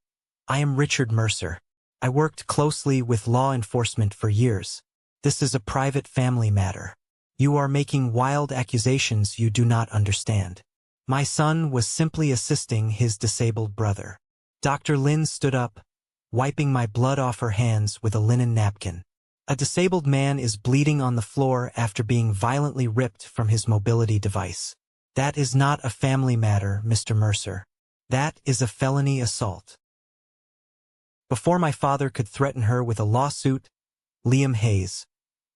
A: I am Richard Mercer. I worked closely with law enforcement for years. This is a private family matter. You are making wild accusations you do not understand. My son was simply assisting his disabled brother." Dr. Lin stood up, wiping my blood off her hands with a linen napkin. A disabled man is bleeding on the floor after being violently ripped from his mobility device. That is not a family matter, Mr. Mercer. That is a felony assault. Before my father could threaten her with a lawsuit, Liam Hayes,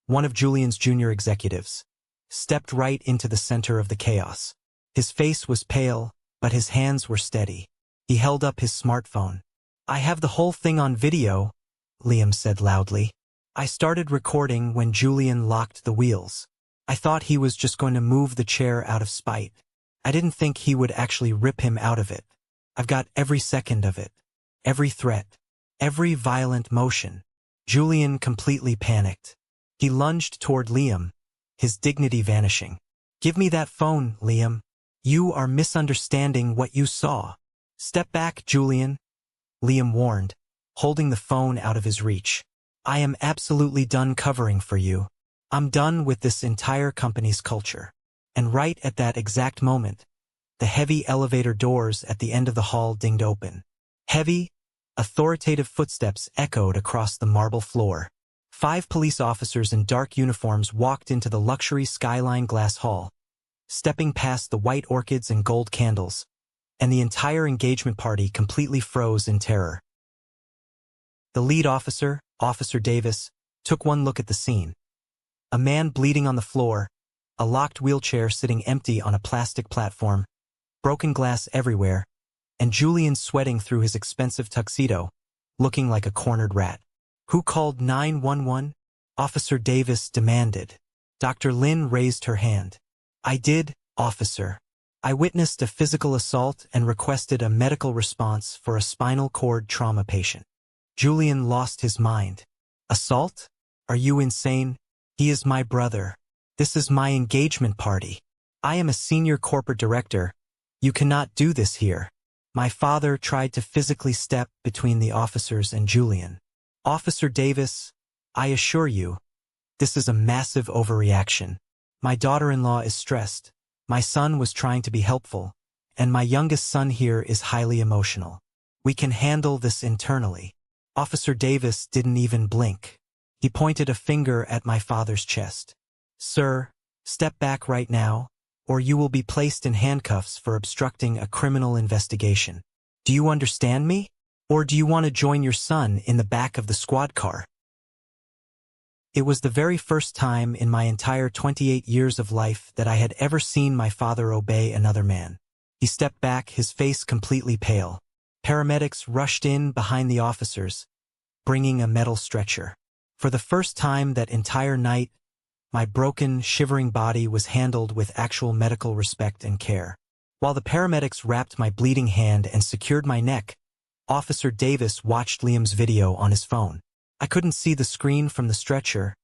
A: one of Julian's junior executives, stepped right into the center of the chaos. His face was pale, but his hands were steady. He held up his smartphone. "I have the whole thing on video," Liam said loudly. "I started recording when Julian locked the wheels. I thought he was just going to move the chair out of spite. I didn't think he would actually rip him out of it. I've got every second of it. Every threat. Every violent motion." Julian completely panicked. He lunged toward Liam, his dignity vanishing. "Give me that phone, Liam. You are misunderstanding what you saw." "Step back, Julian," Liam warned, holding the phone out of his reach. "I am absolutely done covering for you. I'm done with this entire company's culture." And right at that exact moment, the heavy elevator doors at the end of the hall dinged open. Heavy, authoritative footsteps echoed across the marble floor. 5 police officers in dark uniforms walked into the luxury skyline glass hall, stepping past the white orchids and gold candles, and the entire engagement party completely froze in terror. The lead officer, Officer Davis, took one look at the scene. A man bleeding on the floor, a locked wheelchair sitting empty on a plastic platform, broken glass everywhere, and Julian sweating through his expensive tuxedo, looking like a cornered rat. "Who called 911? Officer Davis demanded. Dr. Lin raised her hand. "I did, officer. I witnessed a physical assault and requested a medical response for a spinal cord trauma patient." Julian lost his mind. "Assault? Are you insane? He is my brother. This is my engagement party. I am a senior corporate director. You cannot do this here." My father tried to physically step between the officers and Julian. "Officer Davis, I assure you, this is a massive overreaction. My daughter-in-law is stressed. My son was trying to be helpful, and my youngest son here is highly emotional. We can handle this internally." Officer Davis didn't even blink. He pointed a finger at my father's chest. "Sir, step back right now, or you will be placed in handcuffs for obstructing a criminal investigation. Do you understand me? Or do you want to join your son in the back of the squad car?" It was the very first time in my entire 28 years of life that I had ever seen my father obey another man. He stepped back, his face completely pale. Paramedics rushed in behind the officers, bringing a metal stretcher. For the first time that entire night, my broken, shivering body was handled with actual medical respect and care. While the paramedics wrapped my bleeding hand and secured my neck, Officer Davis watched Liam's video on his phone. I couldn't see the screen from the stretcher,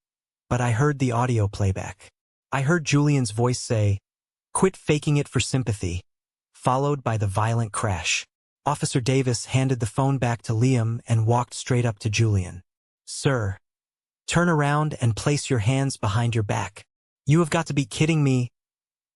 A: but I heard the audio playback. I heard Julian's voice say, "Quit faking it for sympathy," followed by the violent crash. Officer Davis handed the phone back to Liam and walked straight up to Julian. "Sir, turn around and place your hands behind your back." "You have got to be kidding me."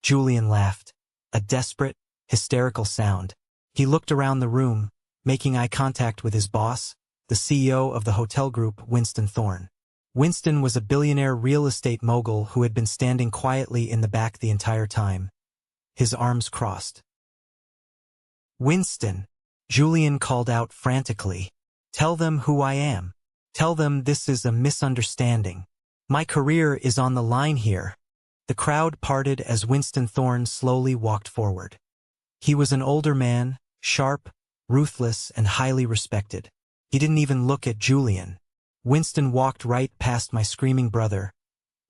A: Julian laughed, a desperate, hysterical sound. He looked around the room, making eye contact with his boss, the CEO of the hotel group Winston Thorne. Winston was a billionaire real estate mogul who had been standing quietly in the back the entire time, his arms crossed. "Winston," Julian called out frantically. "Tell them who I am. Tell them this is a misunderstanding. My career is on the line here." The crowd parted as Winston Thorne slowly walked forward. He was an older man, sharp, ruthless, and highly respected. He didn't even look at Julian. Winston walked right past my screaming brother,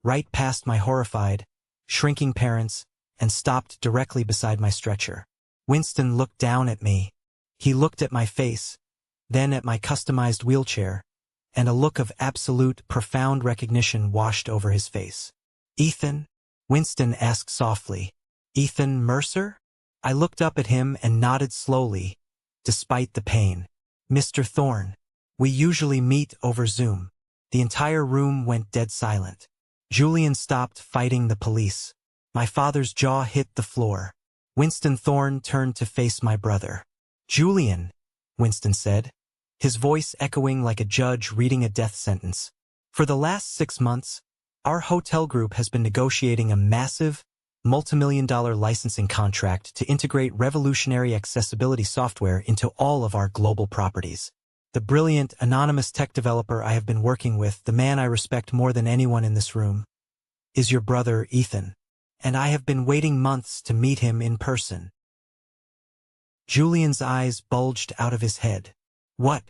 A: right past my horrified, shrinking parents, and stopped directly beside my stretcher. Winston looked down at me. He looked at my face, then at my customized wheelchair, and a look of absolute, profound recognition washed over his face. "Ethan?" Winston asked softly. "Ethan Mercer?" I looked up at him and nodded slowly, despite the pain. "Mr. Thorne, we usually meet over Zoom." The entire room went dead silent. Julian stopped fighting the police. My father's jaw hit the floor. Winston Thorne turned to face my brother. "Julian," Winston said, his voice echoing like a judge reading a death sentence. "For the last 6 months, our hotel group has been negotiating a massive, multimillion-dollar licensing contract to integrate revolutionary accessibility software into all of our global properties. The brilliant, anonymous tech developer I have been working with, the man I respect more than anyone in this room, is your brother, Ethan. And I have been waiting months to meet him in person." Julian's eyes bulged out of his head. "What?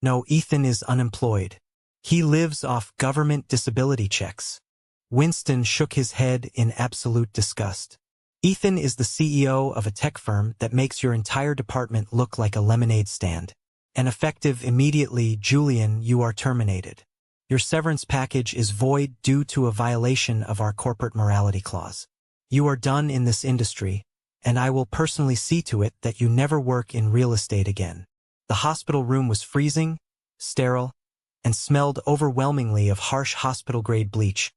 A: No, Ethan is unemployed. He lives off government disability checks." Winston shook his head in absolute disgust. "Ethan is the CEO of a tech firm that makes your entire department look like a lemonade stand. And effective immediately, Julian, you are terminated. Your severance package is void due to a violation of our corporate morality clause. You are done in this industry, and I will personally see to it that you never work in real estate again." The hospital room was freezing, sterile, and smelled overwhelmingly of harsh hospital-grade bleach,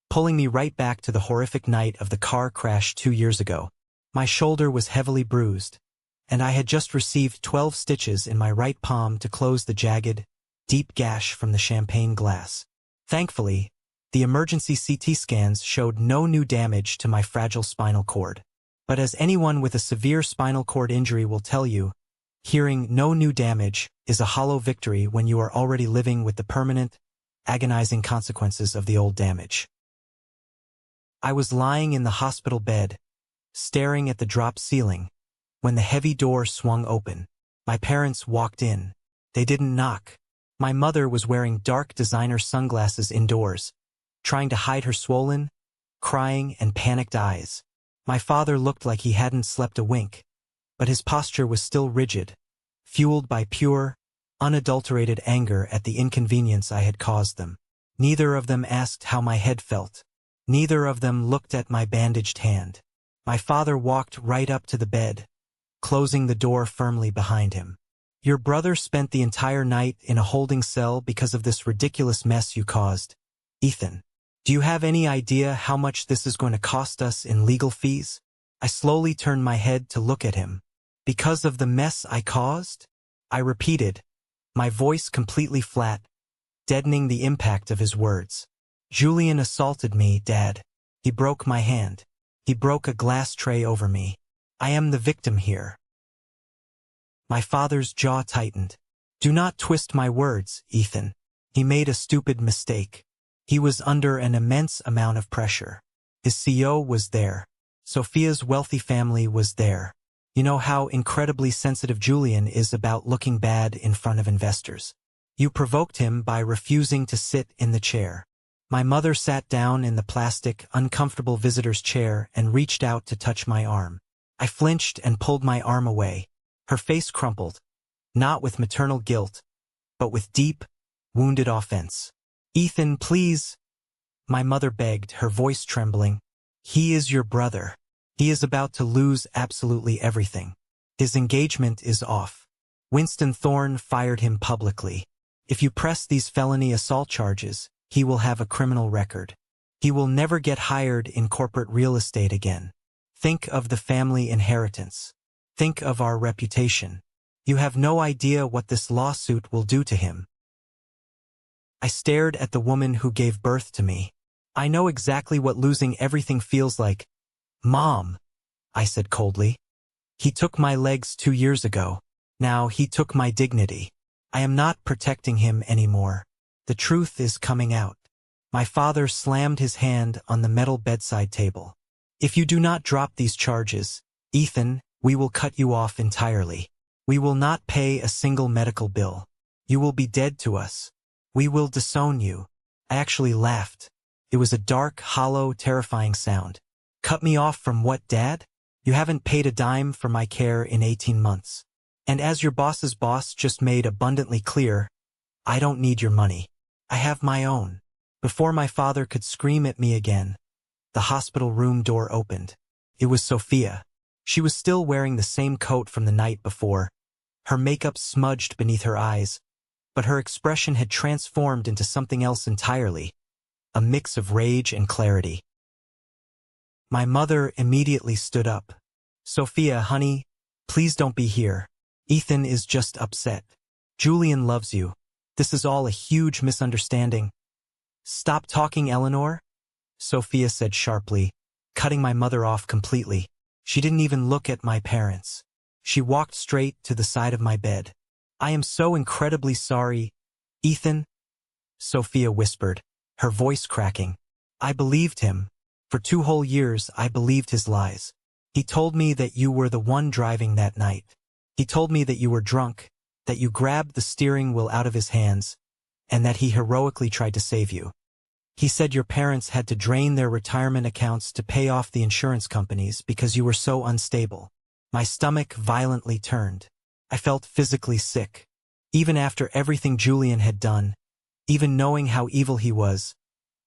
A: pulling me right back to the horrific night of the car crash 2 years ago. My shoulder was heavily bruised, and I had just received 12 stitches in my right palm to close the jagged, deep gash from the champagne glass. Thankfully, the emergency CT scans showed no new damage to my fragile spinal cord. But as anyone with a severe spinal cord injury will tell you, hearing "no new damage" is a hollow victory when you are already living with the permanent, agonizing consequences of the old damage. I was lying in the hospital bed, staring at the drop ceiling, when the heavy door swung open. My parents walked in. They didn't knock. My mother was wearing dark designer sunglasses indoors, trying to hide her swollen, crying, and panicked eyes. My father looked like he hadn't slept a wink, but his posture was still rigid, fueled by pure, unadulterated anger at the inconvenience I had caused them. Neither of them asked how my head felt. Neither of them looked at my bandaged hand. My father walked right up to the bed, closing the door firmly behind him. "Your brother spent the entire night in a holding cell because of this ridiculous mess you caused. Ethan, do you have any idea how much this is going to cost us in legal fees?" I slowly turned my head to look at him. "Because of the mess I caused?" I repeated, my voice completely flat, deadening the impact of his words. "Julian assaulted me, Dad. He broke my hand. He broke a glass tray over me. I am the victim here." My father's jaw tightened. "Do not twist my words, Ethan. He made a stupid mistake. He was under an immense amount of pressure. His CEO was there. Sophia's wealthy family was there. You know how incredibly sensitive Julian is about looking bad in front of investors. You provoked him by refusing to sit in the chair." My mother sat down in the plastic, uncomfortable visitor's chair and reached out to touch my arm. I flinched and pulled my arm away. Her face crumpled, not with maternal guilt, but with deep, wounded offense. "Ethan, please," my mother begged, her voice trembling. "He is your brother. He is about to lose absolutely everything. His engagement is off. Winston Thorne fired him publicly. If you press these felony assault charges, he will have a criminal record. He will never get hired in corporate real estate again. Think of the family inheritance. Think of our reputation. You have no idea what this lawsuit will do to him. I stared at the woman who gave birth to me. I know exactly what losing everything feels like. Mom, I said coldly. He took my legs 2 years ago. Now he took my dignity. I am not protecting him anymore. The truth is coming out. My father slammed his hand on the metal bedside table. If you do not drop these charges, Ethan, we will cut you off entirely. We will not pay a single medical bill. You will be dead to us. We will disown you. I actually laughed. It was a dark, hollow, terrifying sound. Cut me off from what, Dad? You haven't paid a dime for my care in 18 months. And as your boss's boss just made abundantly clear, I don't need your money. I have my own. Before my father could scream at me again, the hospital room door opened. It was Sophia. She was still wearing the same coat from the night before, her makeup smudged beneath her eyes, but her expression had transformed into something else entirely, a mix of rage and clarity. My mother immediately stood up. Sophia, honey, please don't be here. Ethan is just upset. Julian loves you. This is all a huge misunderstanding. Stop talking, Eleanor, Sophia said sharply, cutting my mother off completely. She didn't even look at my parents. She walked straight to the side of my bed. I am so incredibly sorry, Ethan, Sophia whispered, her voice cracking. I believed him. For 2 whole years, I believed his lies. He told me that you were the one driving that night. He told me that you were drunk, that you grabbed the steering wheel out of his hands, and that he heroically tried to save you. He said your parents had to drain their retirement accounts to pay off the insurance companies because you were so unstable. My stomach violently turned. I felt physically sick. Even after everything Julian had done, even knowing how evil he was,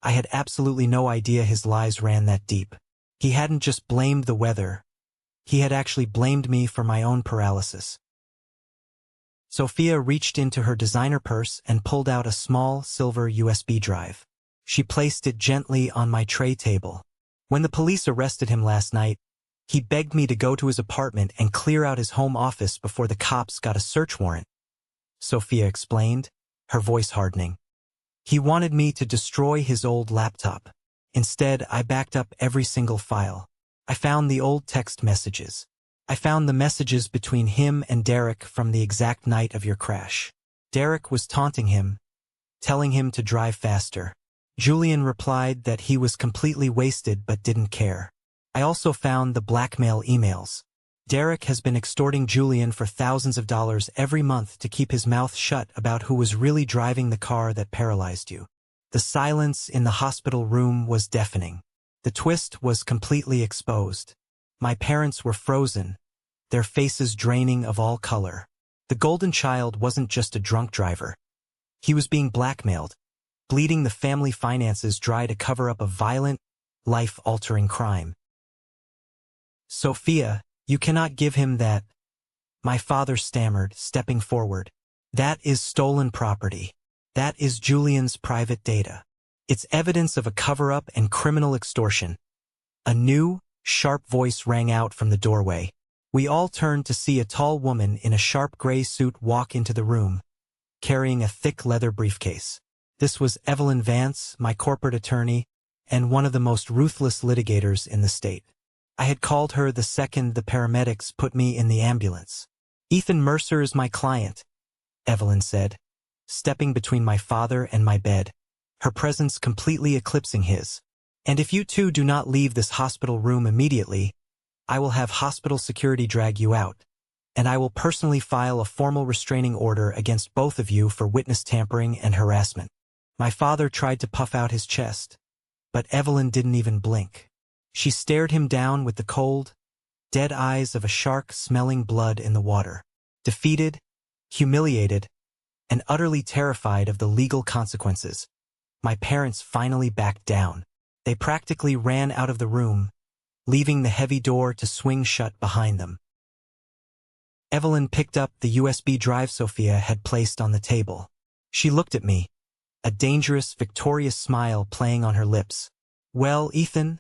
A: I had absolutely no idea his lies ran that deep. He hadn't just blamed the weather. He had actually blamed me for my own paralysis. Sophia reached into her designer purse and pulled out a small silver USB drive. She placed it gently on my tray table. When the police arrested him last night, he begged me to go to his apartment and clear out his home office before the cops got a search warrant, Sophia explained, her voice hardening. He wanted me to destroy his old laptop. Instead, I backed up every single file. I found the old text messages. I found the messages between him and Derek from the exact night of your crash. Derek was taunting him, telling him to drive faster. Julian replied that he was completely wasted but didn't care. I also found the blackmail emails. Derek has been extorting Julian for thousands of dollars every month to keep his mouth shut about who was really driving the car that paralyzed you. The silence in the hospital room was deafening. The twist was completely exposed. My parents were frozen, their faces draining of all color. The golden child wasn't just a drunk driver. He was being blackmailed, bleeding the family finances dry to cover up a violent, life-altering crime. Sophia, you cannot give him that, my father stammered, stepping forward. That is stolen property. That is Julian's private data. It's evidence of a cover-up and criminal extortion. A new, sharp voice rang out from the doorway. We all turned to see a tall woman in a sharp gray suit walk into the room, carrying a thick leather briefcase. This was Evelyn Vance, my corporate attorney, and one of the most ruthless litigators in the state. I had called her the second the paramedics put me in the ambulance. Ethan Mercer is my client, Evelyn said, stepping between my father and my bed, her presence completely eclipsing his. And if you two do not leave this hospital room immediately, I will have hospital security drag you out, and I will personally file a formal restraining order against both of you for witness tampering and harassment. My father tried to puff out his chest, but Evelyn didn't even blink. She stared him down with the cold, dead eyes of a shark smelling blood in the water. Defeated, humiliated, and utterly terrified of the legal consequences, my parents finally backed down. They practically ran out of the room, leaving the heavy door to swing shut behind them. Evelyn picked up the USB drive Sophia had placed on the table. She looked at me, a dangerous, victorious smile playing on her lips. Well, Ethan,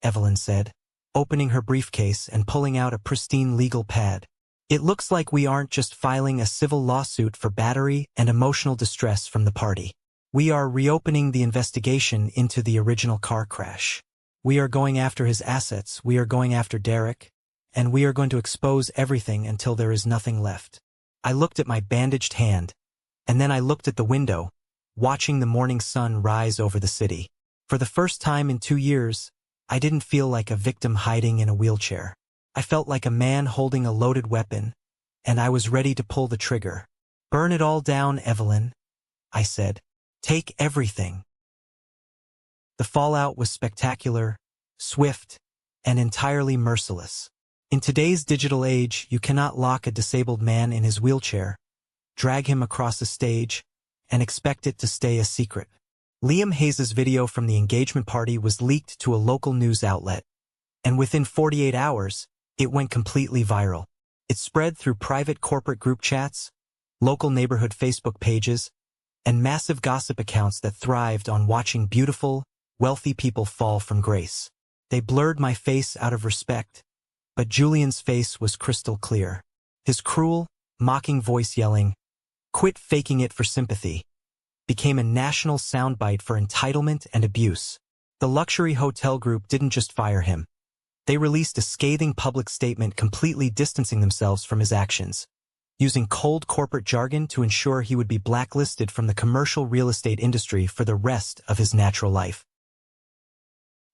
A: Evelyn said, opening her briefcase and pulling out a pristine legal pad. It looks like we aren't just filing a civil lawsuit for battery and emotional distress from the party. We are reopening the investigation into the original car crash. We are going after his assets, we are going after Derek, and we are going to expose everything until there is nothing left. I looked at my bandaged hand, and then I looked at the window, watching the morning sun rise over the city. For the first time in 2 years, I didn't feel like a victim hiding in a wheelchair. I felt like a man holding a loaded weapon, and I was ready to pull the trigger. "Burn it all down, Evelyn," I said. "Take everything." The fallout was spectacular, swift, and entirely merciless. In today's digital age, you cannot lock a disabled man in his wheelchair, drag him across a stage, and expect it to stay a secret. Liam Hayes' video from the engagement party was leaked to a local news outlet, and within 48 hours, it went completely viral. It spread through private corporate group chats, local neighborhood Facebook pages, and massive gossip accounts that thrived on watching beautiful, wealthy people fall from grace. They blurred my face out of respect, but Julian's face was crystal clear. His cruel, mocking voice yelling, "Quit faking it for sympathy," became a national soundbite for entitlement and abuse. The luxury hotel group didn't just fire him. They released a scathing public statement completely distancing themselves from his actions, using cold corporate jargon to ensure he would be blacklisted from the commercial real estate industry for the rest of his natural life.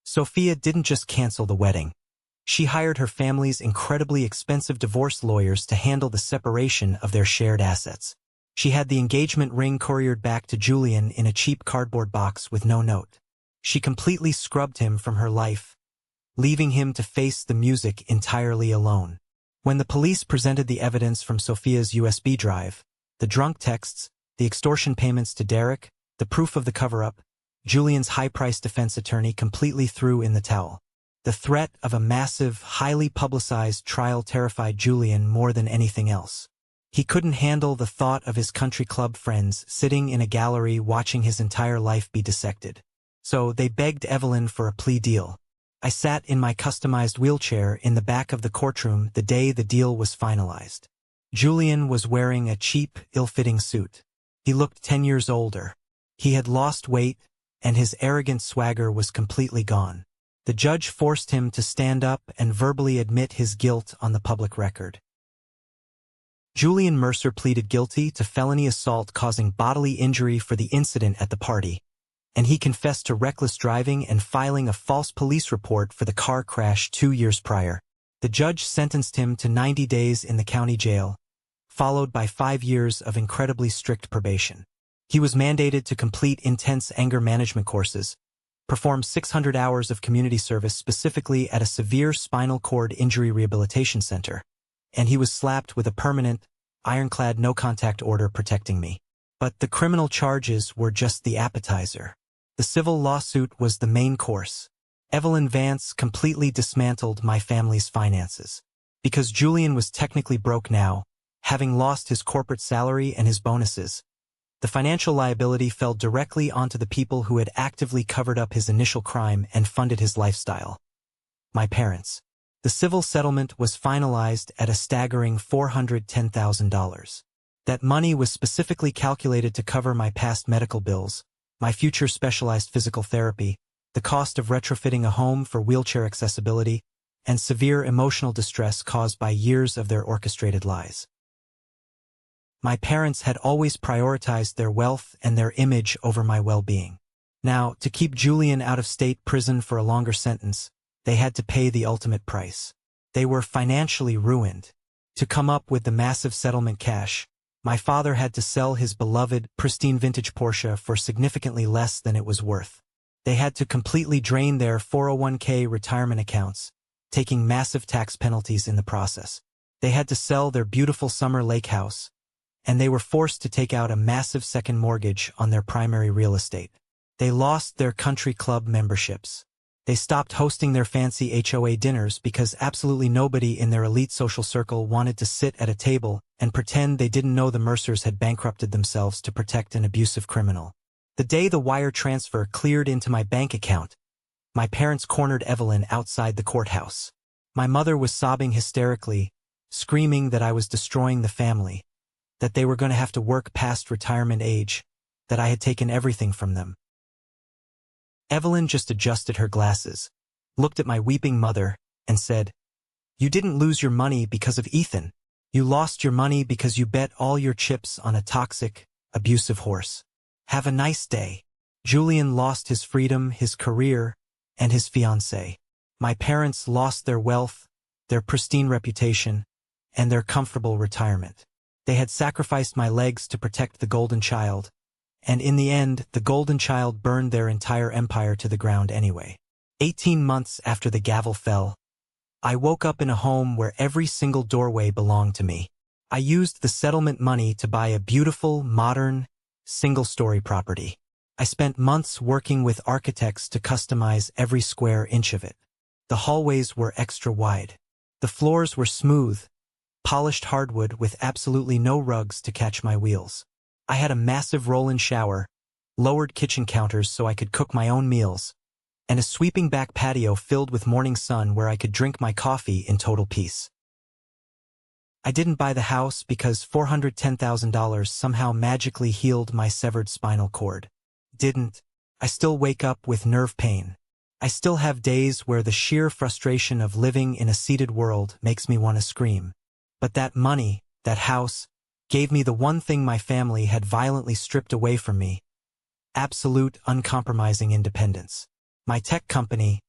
A: Sophia didn't just cancel the wedding. She hired her family's incredibly expensive divorce lawyers to handle the separation of their shared assets. She had the engagement ring couriered back to Julian in a cheap cardboard box with no note. She completely scrubbed him from her life, leaving him to face the music entirely alone. When the police presented the evidence from Sophia's USB drive, the drunk texts, the extortion payments to Derek, the proof of the cover-up, Julian's high-priced defense attorney completely threw in the towel. The threat of a massive, highly publicized trial terrified Julian more than anything else. He couldn't handle the thought of his country club friends sitting in a gallery watching his entire life be dissected. So they begged Evelyn for a plea deal. I sat in my customized wheelchair in the back of the courtroom the day the deal was finalized. Julian was wearing a cheap, ill-fitting suit. He looked 10 years older. He had lost weight, and his arrogant swagger was completely gone. The judge forced him to stand up and verbally admit his guilt on the public record. Julian Mercer pleaded guilty to felony assault causing bodily injury for the incident at the party, and he confessed to reckless driving and filing a false police report for the car crash 2 years prior. The judge sentenced him to 90 days in the county jail, followed by 5 years of incredibly strict probation. He was mandated to complete intense anger management courses, perform 600 hours of community service specifically at a severe spinal cord injury rehabilitation center, and he was slapped with a permanent, ironclad no-contact order protecting me. But the criminal charges were just the appetizer. The civil lawsuit was the main course. Evelyn Vance completely dismantled my family's finances. Because Julian was technically broke now, having lost his corporate salary and his bonuses, the financial liability fell directly onto the people who had actively covered up his initial crime and funded his lifestyle. My parents. The civil settlement was finalized at a staggering $410,000. That money was specifically calculated to cover my past medical bills, my future specialized physical therapy, the cost of retrofitting a home for wheelchair accessibility, and severe emotional distress caused by years of their orchestrated lies. My parents had always prioritized their wealth and their image over my well-being. Now, to keep Julian out of state prison for a longer sentence, they had to pay the ultimate price. They were financially ruined. To come up with the massive settlement cash, my father had to sell his beloved, pristine vintage Porsche for significantly less than it was worth. They had to completely drain their 401k retirement accounts, taking massive tax penalties in the process. They had to sell their beautiful summer lake house, and they were forced to take out a massive second mortgage on their primary real estate. They lost their country club memberships. They stopped hosting their fancy HOA dinners because absolutely nobody in their elite social circle wanted to sit at a table and pretend they didn't know the Mercers had bankrupted themselves to protect an abusive criminal. The day the wire transfer cleared into my bank account, my parents cornered Evelyn outside the courthouse. My mother was sobbing hysterically, screaming that I was destroying the family, that they were going to have to work past retirement age, that I had taken everything from them. Evelyn just adjusted her glasses, looked at my weeping mother, and said, "You didn't lose your money because of Ethan. You lost your money because you bet all your chips on a toxic, abusive horse. Have a nice day." Julian lost his freedom, his career, and his fiancée. My parents lost their wealth, their pristine reputation, and their comfortable retirement. They had sacrificed my legs to protect the golden child, and in the end, the golden child burned their entire empire to the ground anyway. 18 months after the gavel fell, I woke up in a home where every single doorway belonged to me. I used the settlement money to buy a beautiful, modern, single-story property. I spent months working with architects to customize every square inch of it. The hallways were extra wide. The floors were smooth, polished hardwood with absolutely no rugs to catch my wheels. I had a massive roll-in shower, lowered kitchen counters so I could cook my own meals, and a sweeping back patio filled with morning sun where I could drink my coffee in total peace. I didn't buy the house because $410,000 somehow magically healed my severed spinal cord. Didn't. I still wake up with nerve pain. I still have days where the sheer frustration of living in a seated world makes me want to scream. But that money, that house, gave me the one thing my family had violently stripped away from me: absolute, uncompromising independence. My tech company,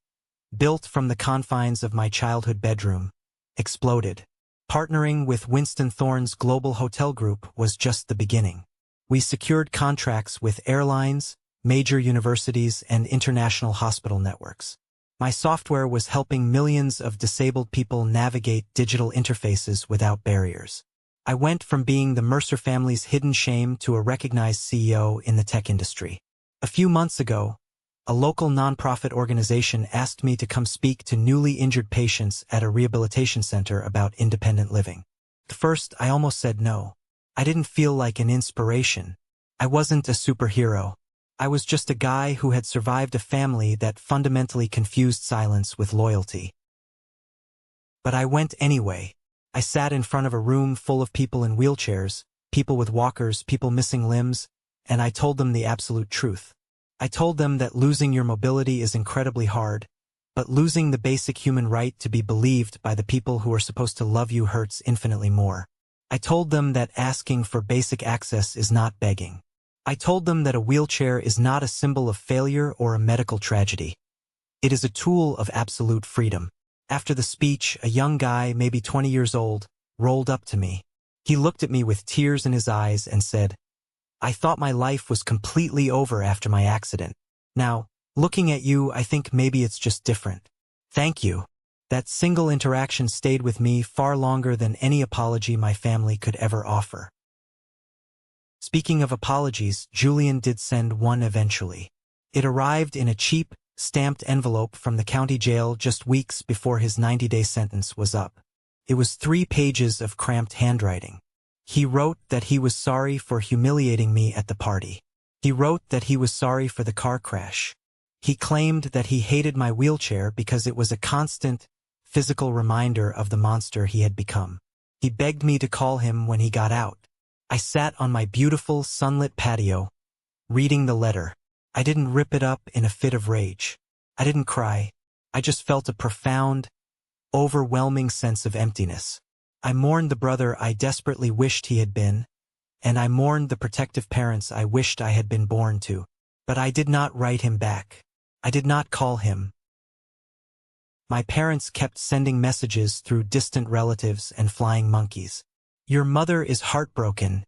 A: built from the confines of my childhood bedroom, exploded. Partnering with Winston Thorne's global hotel group was just the beginning. We secured contracts with airlines, major universities, and international hospital networks. My software was helping millions of disabled people navigate digital interfaces without barriers. I went from being the Mercer family's hidden shame to a recognized CEO in the tech industry. A few months ago, a local nonprofit organization asked me to come speak to newly injured patients at a rehabilitation center about independent living. At first, I almost said no. I didn't feel like an inspiration. I wasn't a superhero. I was just a guy who had survived a family that fundamentally confused silence with loyalty. But I went anyway. I sat in front of a room full of people in wheelchairs, people with walkers, people missing limbs, and I told them the absolute truth. I told them that losing your mobility is incredibly hard, but losing the basic human right to be believed by the people who are supposed to love you hurts infinitely more. I told them that asking for basic access is not begging. I told them that a wheelchair is not a symbol of failure or a medical tragedy. It is a tool of absolute freedom. After the speech, a young guy, maybe 20 years old, rolled up to me. He looked at me with tears in his eyes and said, "I thought my life was completely over after my accident. Now, looking at you, I think maybe it's just different. Thank you." That single interaction stayed with me far longer than any apology my family could ever offer. Speaking of apologies, Julian did send one eventually. It arrived in a cheap, stamped envelope from the county jail just weeks before his 90-day sentence was up. It was 3 pages of cramped handwriting. He wrote that he was sorry for humiliating me at the party. He wrote that he was sorry for the car crash. He claimed that he hated my wheelchair because it was a constant, physical reminder of the monster he had become. He begged me to call him when he got out. I sat on my beautiful, sunlit patio, reading the letter. I didn't rip it up in a fit of rage. I didn't cry. I just felt a profound, overwhelming sense of emptiness. I mourned the brother I desperately wished he had been, and I mourned the protective parents I wished I had been born to. But I did not write him back. I did not call him. My parents kept sending messages through distant relatives and flying monkeys. "Your mother is heartbroken,"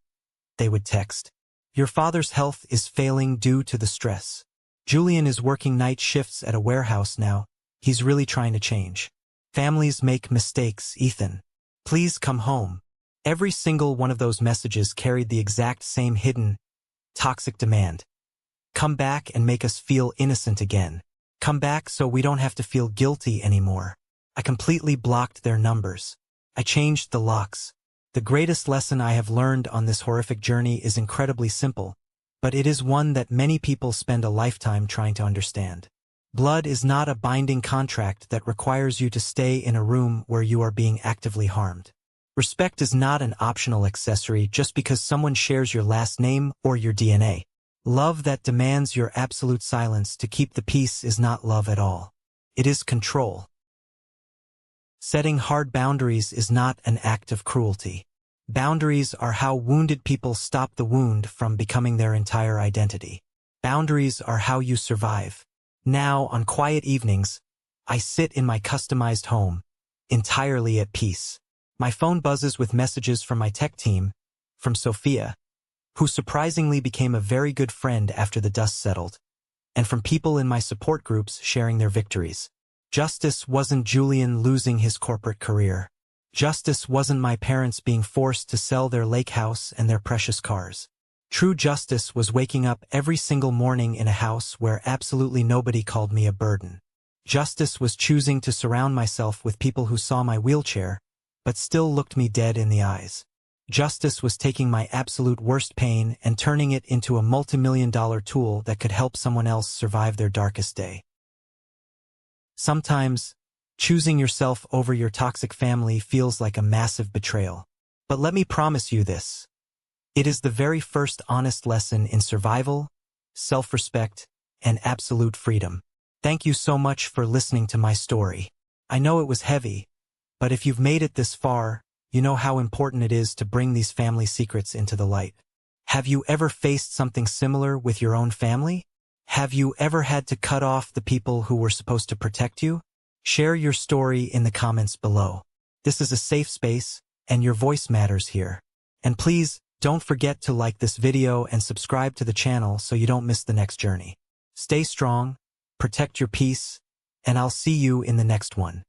A: they would text. "Your father's health is failing due to the stress. Julian is working night shifts at a warehouse now. He's really trying to change. Families make mistakes, Ethan. Please come home." Every single one of those messages carried the exact same hidden, toxic demand. Come back and make us feel innocent again. Come back so we don't have to feel guilty anymore. I completely blocked their numbers. I changed the locks. The greatest lesson I have learned on this horrific journey is incredibly simple, but it is one that many people spend a lifetime trying to understand. Blood is not a binding contract that requires you to stay in a room where you are being actively harmed. Respect is not an optional accessory just because someone shares your last name or your DNA. Love that demands your absolute silence to keep the peace is not love at all. It is control. Setting hard boundaries is not an act of cruelty. Boundaries are how wounded people stop the wound from becoming their entire identity. Boundaries are how you survive. Now, on quiet evenings, I sit in my customized home, entirely at peace. My phone buzzes with messages from my tech team, from Sophia, who surprisingly became a very good friend after the dust settled, and from people in my support groups sharing their victories. Justice wasn't Julian losing his corporate career. Justice wasn't my parents being forced to sell their lake house and their precious cars. True justice was waking up every single morning in a house where absolutely nobody called me a burden. Justice was choosing to surround myself with people who saw my wheelchair, but still looked me dead in the eyes. Justice was taking my absolute worst pain and turning it into a multi-million-dollar tool that could help someone else survive their darkest day. Sometimes, choosing yourself over your toxic family feels like a massive betrayal. But let me promise you this. It is the very first honest lesson in survival, self-respect, and absolute freedom. Thank you so much for listening to my story. I know it was heavy, but if you've made it this far, you know how important it is to bring these family secrets into the light. Have you ever faced something similar with your own family? Have you ever had to cut off the people who were supposed to protect you? Share your story in the comments below. This is a safe space, and your voice matters here. And please, don't forget to like this video and subscribe to the channel so you don't miss the next journey. Stay strong, protect your peace, and I'll see you in the next one.